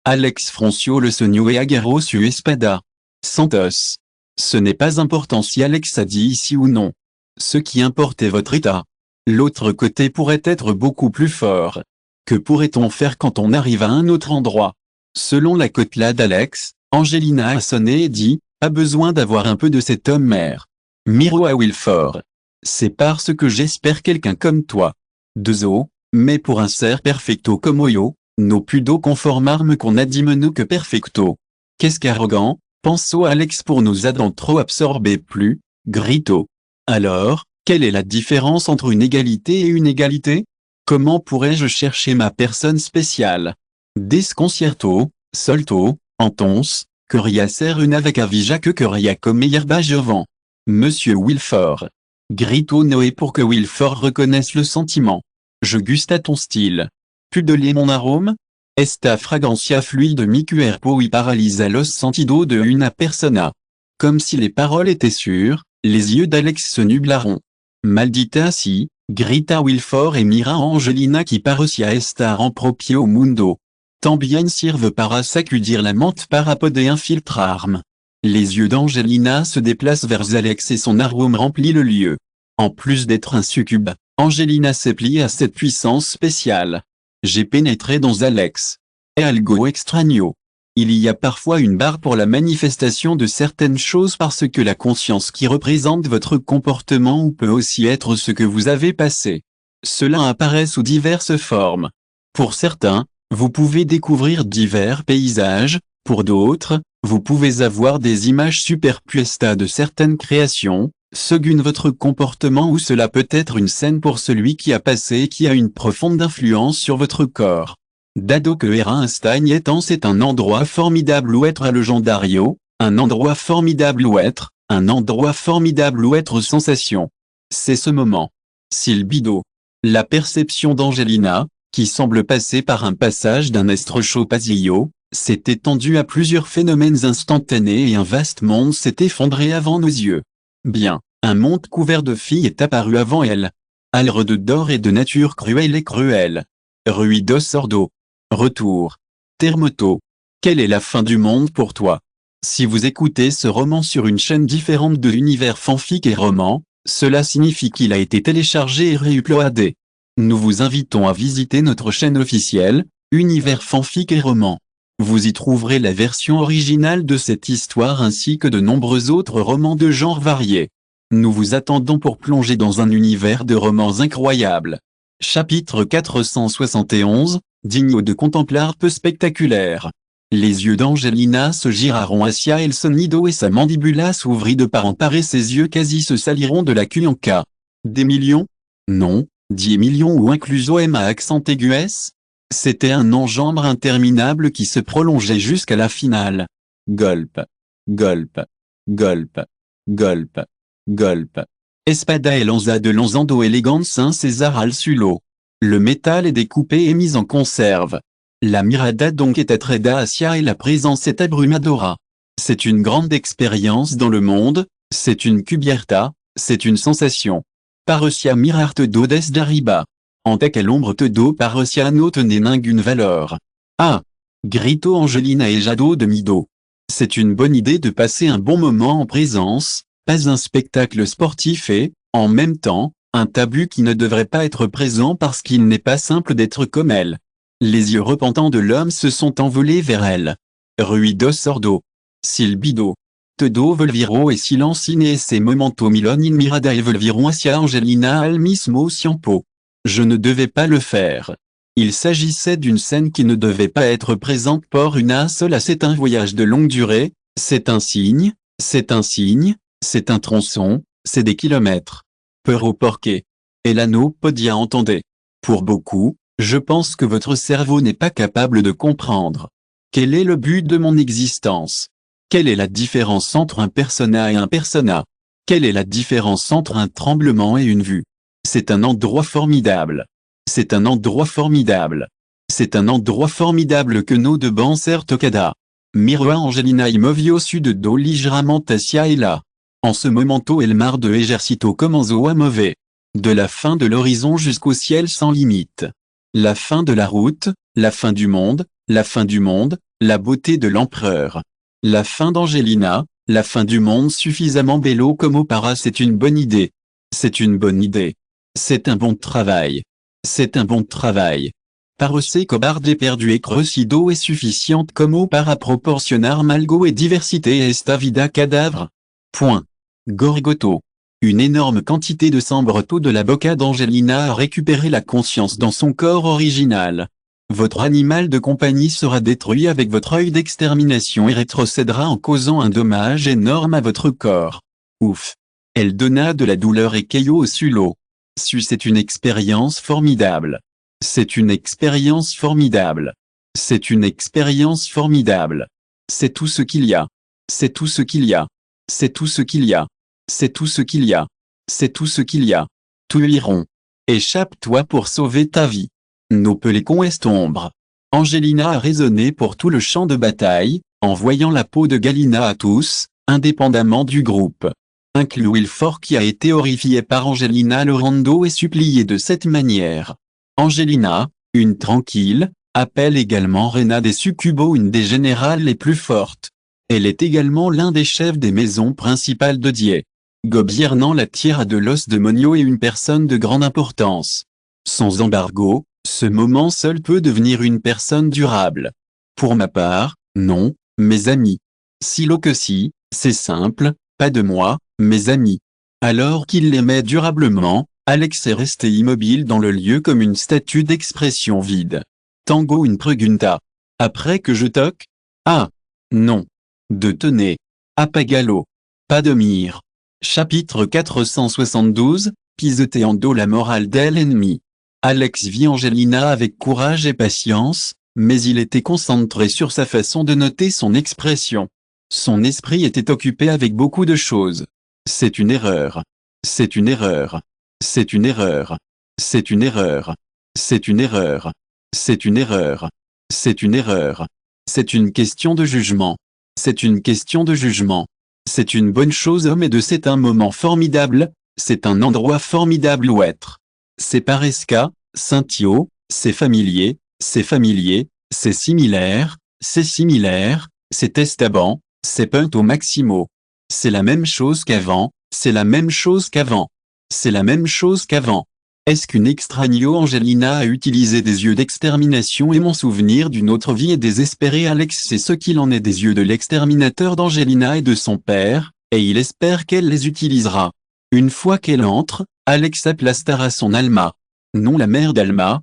A: Alex Froncio le sogno et aguerro su espada. Santos. Ce n'est pas important si Alex a dit ici ou non. Ce qui importe est votre état. L'autre côté pourrait être beaucoup plus fort. Que pourrait-on faire quand on arrive à un autre endroit? Selon la côte-là d'Alex, Angelina a sonné et dit, pas besoin d'avoir un peu de cet homme-mère. Miro à Wilford. C'est parce que j'espère quelqu'un comme toi. Dezo, mais pour un ser perfecto como yo, no pudo conformarme qu'on a dit menu que perfecto. Qu'est-ce qu'arrogant, pensó Alex pour nous adentro absorber plus, grito. Alors, quelle est la différence entre une égalité et une égalité? Comment pourrais-je chercher ma personne spéciale? Desconcierto, solto, entons, que ria ser une avec avija que ria comme hierba jovan. Monsieur Wilford. Grito Noé pour que Wilford reconnaisse le sentiment. Je guste à ton style. Pudeler mon arôme? Esta fragancia fluide mi cuerpo y paralisa los sentidos de una persona. Comme si les paroles étaient sûres, les yeux d'Alex se nublaront. Maldita si, grita Wilford et mira Angelina qui parecía estar en propio mundo. También sirve para sacudir la mente para poder infiltrarme. Les yeux d'Angelina se déplacent vers Alex et son arôme remplit le lieu. En plus d'être un succube, Angelina s'est pliée à cette puissance spéciale. J'ai pénétré dans Alex. Et algo extraño. Il y a parfois une barre pour la manifestation de certaines choses parce que la conscience qui représente votre comportement ou peut aussi être ce que vous avez passé. Cela apparaît sous diverses formes. Pour certains, vous pouvez découvrir divers paysages, pour d'autres, Vous pouvez avoir des images superpuestas de certaines créations, selon votre comportement, ou cela peut être une scène pour celui qui a passé et qui a une profonde influence sur votre corps. Dado que era Einstein étant, c'est un endroit formidable où être à legendario, un endroit formidable où être, un endroit formidable où être sensation. C'est ce moment. Silbido. La perception d'Angelina, qui semble passer par un passage d'un estrecho pasillo, s'est étendue à plusieurs phénomènes instantanés et un vaste monde s'est effondré avant nos yeux. Bien, un monde couvert de filles est apparu avant elle. Alre de d'or et de nature cruelle et cruelle. Ruido sordo. Retour. Termoto. Quelle est la fin du monde pour toi? Si vous écoutez ce roman sur une chaîne différente de l'univers fanfic et roman, cela signifie qu'il a été téléchargé et réuploadé. Nous vous invitons à visiter notre chaîne officielle, Univers fanfic et roman. Vous y trouverez la version originale de cette histoire ainsi que de nombreux autres romans de genres variés. Nous vous attendons pour plonger dans un univers de romans incroyables. Chapitre 471, digne de contemplar peu spectaculaire. Les yeux d'Angelina se giraront hacia el sonido et sa mandibula s'ouvrit de part en part et ses yeux quasi se saliront de la cuanca. Des millions? Non, 10 millions ou incluso M à accent aigu S. C'était un enjambre interminable qui se prolongeait jusqu'à la finale. Golpe. Golpe. Golpe. Golpe. Golpe. Espada et lanza de Lanzando élégante Saint César al sulo. Le métal est découpé et mis en conserve. La mirada donc est atreda hacia et la présence est abrumadora. C'est une grande expérience dans le monde, c'est une cubierta, c'est une sensation. Parecia mirarte do des d'arriba. Ante que l'ombre te do parecia no tenait ninguno valeur. Ah! Grito Angelina et Jado de Mido. C'est une bonne idée de passer un bon moment en présence, pas un spectacle sportif et, en même temps, un tabou qui ne devrait pas être présent parce qu'il n'est pas simple d'être comme elle. Les yeux repentants de l'homme se sont envolés vers elle. Ruido sordo. Silbido. Todo volviro et silence in ese momento milon in mirada et volviron hacia Angelina al mismo tiempo. Je ne devais pas le faire. Il s'agissait d'une scène qui ne devait pas être présente pour une seule. C'est un voyage de longue durée, c'est un signe, c'est un signe, c'est un tronçon, c'est des kilomètres. Pero porque. Elano podia entendait. Pour beaucoup, je pense que votre cerveau n'est pas capable de comprendre. Quel est le but de mon existence? Quelle est la différence entre un persona et un persona? Quelle est la différence entre un tremblement et une vue? C'est un endroit formidable. C'est un endroit formidable. C'est un endroit formidable que nos deux banser tocada. Miroa Angelina y movio sud do ligeramente hacia et là. En ce momento el mar de ejercito comenzó a mover. De la fin de l'horizon jusqu'au ciel sans limite. La fin de la route, la fin du monde, la fin du monde, la beauté de l'empereur. La fin d'Angelina, la fin du monde suffisamment bello como para. C'est une bonne idée. C'est une bonne idée. C'est un bon travail. C'est un bon travail. Parece cobarde perdu et crecido est suffisante como para proporcionar malgo et diversité esta vida cadavre. Point. Gorgoto. Une énorme quantité de sang brotto de la boca d'Angelina a récupéré la conscience dans son corps original. Votre animal de compagnie sera détruit avec votre œil d'extermination et rétrocédera en causant un dommage énorme à votre corps. Ouf. Elle donna de la douleur et Keio au sulo. C'est une expérience formidable. C'est une expérience formidable. C'est une expérience formidable. C'est tout ce qu'il y a. C'est tout ce qu'il y a. C'est tout ce qu'il y a. C'est tout ce qu'il y a. C'est tout ce qu'il y a. Tuiron. Échappe-toi pour sauver ta vie. No pelecon est ombre. Angelina a raisonné pour tout le champ de bataille, en voyant la peau de Galina à tous, indépendamment du groupe. Inclus Wilfort qui a été horrifié par Angelina Lorando et supplié de cette manière. Angelina, une tranquille, appelle également Reina des Succubos une des générales les plus fortes. Elle est également l'un des chefs des maisons principales de Die. Gobiernant la Tierra de los Demonios et une personne de grande importance. Sans embargo, ce moment seul peut devenir une personne durable. Pour ma part, non, mes amis. Silo que si, c'est simple, pas de moi, mes amis. Alors qu'il l'aimait durablement, Alex est resté immobile dans le lieu comme une statue d'expression vide. Tango une pregunta. Après que je toque? Ah! Non. De Tenay. À Pagallo. Pas de mire. Chapitre 472, pisoter en dos la morale d'elle ennemie. Alex vit Angelina avec courage et patience, mais il était concentré sur sa façon de noter son expression. Son esprit était occupé avec beaucoup de choses. C'est une erreur. C'est une erreur. C'est une erreur. C'est une erreur. C'est une erreur. C'est une erreur. C'est une erreur. C'est une question de jugement. C'est une question de jugement. C'est une bonne chose homme et de c'est un moment formidable, c'est un endroit formidable où être. C'est Paresca, Saint-Thio, c'est familier, c'est familier, c'est similaire, c'est Estaban, c'est Punto Maximo. C'est la même chose qu'avant, c'est la même chose qu'avant. C'est la même chose qu'avant. Est-ce qu'une extraño Angelina a utilisé des yeux d'extermination et mon souvenir d'une autre vie est désespéré Alex sait ce qu'il en est des yeux de l'exterminateur d'Angelina et de son père, et il espère qu'elle les utilisera. Une fois qu'elle entre, Alex aplastera son Alma. Non la mère d'Alma,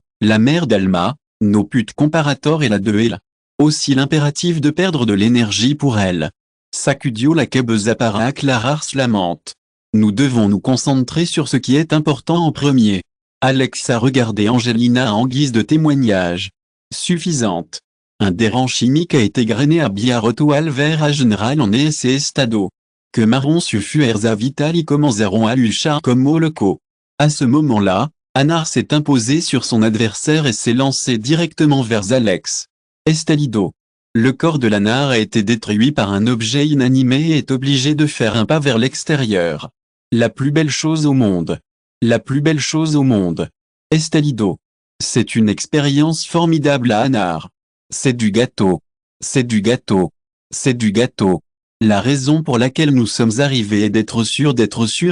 A: nos putes comparator et la de elle. Aussi l'impératif de perdre de l'énergie pour elle. Sacudio la cabeuse para aclarar la mente. Nous devons nous concentrer sur ce qui est important en premier. Alex a regardé Angelina en guise de témoignage. Suffisante. Un déran chimique a été grainé à Biarotto Alvera General en ese estado. Que marron suffuerza vitali commenceront à luchar como loco. À ce moment-là, Anar s'est imposé sur son adversaire et s'est lancé directement vers Alex. Estalido. Le corps de l'Anar a été détruit par un objet inanimé et est obligé de faire un pas vers l'extérieur. La plus belle chose au monde. La plus belle chose au monde. Estalido. C'est une expérience formidable à Anar. C'est du gâteau. C'est du gâteau. C'est du gâteau. La raison pour laquelle nous sommes arrivés est d'être sûr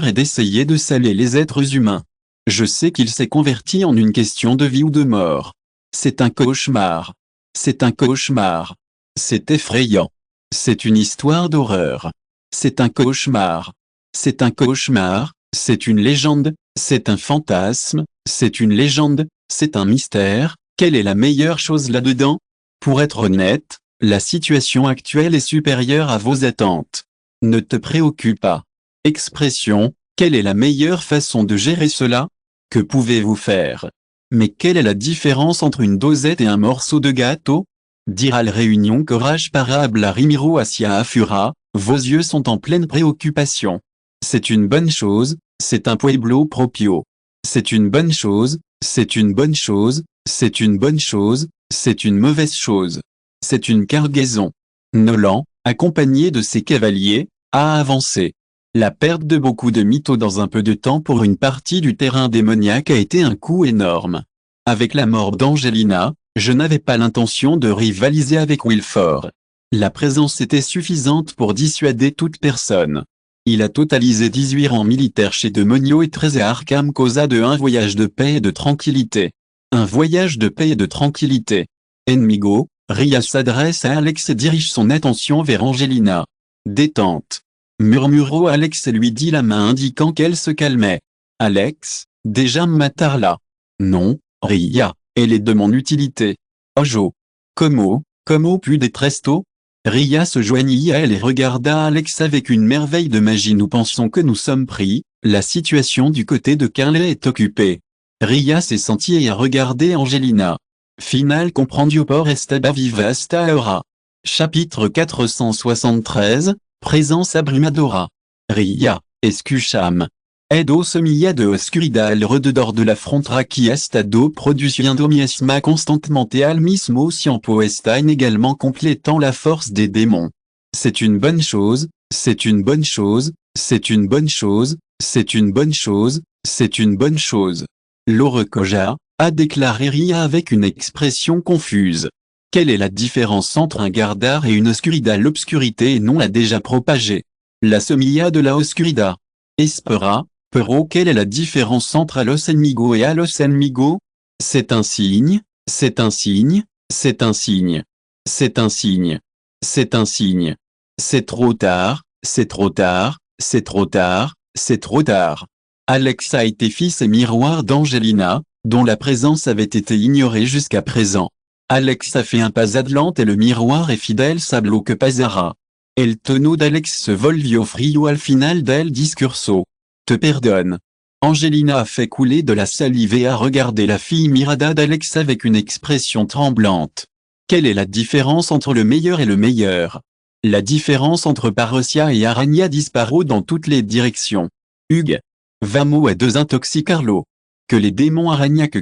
A: et d'essayer de saler les êtres humains. Je sais qu'il s'est converti en une question de vie ou de mort. C'est un cauchemar. C'est un cauchemar. C'est effrayant. C'est une histoire d'horreur. C'est un cauchemar. C'est un cauchemar, c'est une légende, c'est un fantasme, c'est une légende, c'est un mystère. Quelle est la meilleure chose là-dedans? Pour être honnête, la situation actuelle est supérieure à vos attentes. Ne te préoccupe pas. Expression, quelle est la meilleure façon de gérer cela? Que pouvez-vous faire? Mais quelle est la différence entre une dosette et un morceau de gâteau? Dira la réunion courage parable à Rimiro Asia Afura, vos yeux sont en pleine préoccupation. C'est une bonne chose, c'est un pueblo proprio. C'est une bonne chose, c'est une bonne chose, c'est une bonne chose, c'est une mauvaise chose. C'est une cargaison. Nolan, accompagné de ses cavaliers, a avancé. La perte de beaucoup de mythos dans un peu de temps pour une partie du terrain démoniaque a été un coup énorme. Avec la mort d'Angelina, je n'avais pas l'intention de rivaliser avec Wilford. La présence était suffisante pour dissuader toute personne. Il a totalisé 18 rangs militaires chez Demonio et 13 à Arkham causa de un voyage de paix et de tranquillité. Un voyage de paix et de tranquillité. Enmigo, Ria s'adresse à Alex et dirige son attention vers Angelina. Détente. Murmurant Alex et lui dit la main indiquant qu'elle se calmait. Alex, déjà Matarla. Non, Ria, elle est de mon utilité. Ojo. Como pu detresto? Ria se joignit à elle et regarda Alex avec une merveille de magie. Nous pensons que nous sommes pris, la situation du côté de Carley est occupée. Ria s'est sentie et a regardé Angelina. Final comprendio por esta viva hasta ahora. Chapitre 473, présence abrumadora. Ria, escucham. Edo semilla de oscuridad alrededor de la frontera qui estado produciendo miasma constantemente al mismo tiempo está inégalement complétant la force des démons. C'est une bonne chose, c'est une bonne chose, c'est une bonne chose, c'est une bonne chose, c'est une bonne chose. L'Orecoja, a déclaré Ria avec une expression confuse. Quelle est la différence entre un gardar et une oscuridad? L'obscurité et non l'a déjà propagée. La semilla de la oscuridad. Espera. Pero quelle est la différence entre Alos Enmigo et Alos Enmigo? C'est un signe, c'est un signe, c'est un signe, c'est un signe, c'est un signe. C'est trop tard, c'est trop tard, c'est trop tard, c'est trop tard. Alex a été fils et miroir d'Angelina, dont la présence avait été ignorée jusqu'à présent. Alex a fait un pas adelante et le miroir est fidèle sablo que pasara. El tono d'Alex se volvió frío al final del discurso. Te perdonne. Angelina a fait couler de la salive et a regardé la fille mirada d'Alex avec une expression tremblante. Quelle est la différence entre le meilleur et le meilleur? La différence entre Pareccia et Araña disparut dans toutes les directions. Hugues. Vamos à desintoxicarlo. Que les démons Araña que.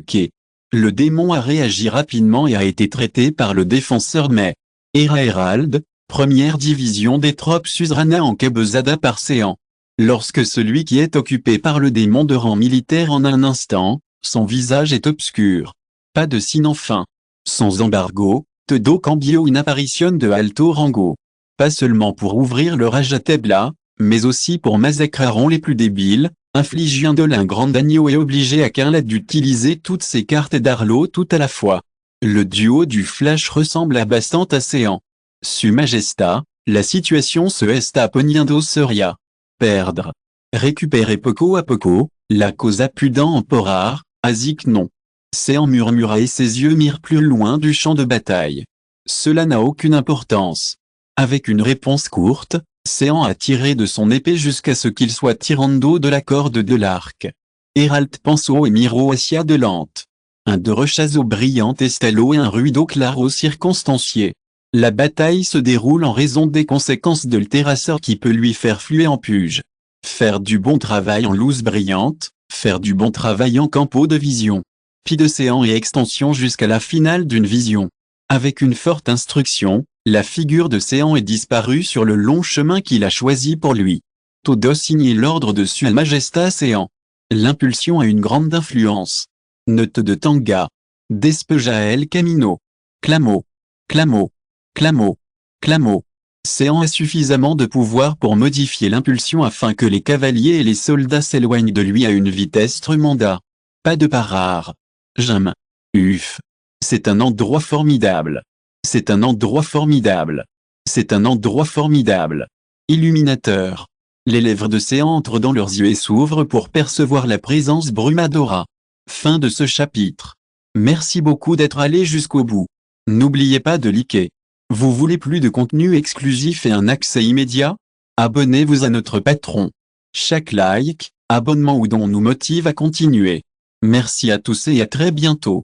A: Le démon a réagi rapidement et a été traité par le défenseur mais. Era Herald, première division des tropes suzeranas encabezada par Séan. Lorsque celui qui est occupé par le démon de rang militaire en un instant, son visage est obscur. Pas de signe enfin. Sans embargo, todo cambio une apparition de alto rango. Pas seulement pour ouvrir le Rajatebla, mais aussi pour massacrer les plus débiles, infligeant de un grand daño et obligé à Carla d'utiliser toutes ses cartes d'Arlo tout à la fois. Le duo du Flash ressemble à bastante à Séan. Su Majesta, la situation se está poniendo seria. Perdre. Récupérer poco à poco, la cosa pudent emporar, Azik non. Séan murmura et ses yeux mirent plus loin du champ de bataille. Cela n'a aucune importance. Avec une réponse courte, Séan a tiré de son épée jusqu'à ce qu'il soit tirando de la corde de l'arc. Herald pensó et miro hacia delante. Un de rechazo brillante estaló et un ruido claro circonstancié. La bataille se déroule en raison des conséquences de l'terrasseur qui peut lui faire fluer en puge. Faire du bon travail en loose brillante, faire du bon travail en campo de vision. Puis de séant et extension jusqu'à la finale d'une vision. Avec une forte instruction, la figure de Séan est disparue sur le long chemin qu'il a choisi pour lui. Todo signait l'ordre de Sua Majesta Séan. L'impulsion a une grande influence. Ne te detenga. Despeja el camino. Clamo. Clamo. Clamo. Clamo. Séan a suffisamment de pouvoir pour modifier l'impulsion afin que les cavaliers et les soldats s'éloignent de lui à une vitesse tremenda. Pas de parar. Jamais. Uf. C'est un endroit formidable. C'est un endroit formidable. C'est un endroit formidable. Illuminateur. Les lèvres de Séan entrent dans leurs yeux et s'ouvrent pour percevoir la présence brumadora. Fin de ce chapitre. Merci beaucoup d'être allé jusqu'au bout. N'oubliez pas de liker. Vous voulez plus de contenu exclusif et un accès immédiat? Abonnez-vous à notre Patreon. Chaque like, abonnement ou don nous motive à continuer. Merci à tous et à très bientôt.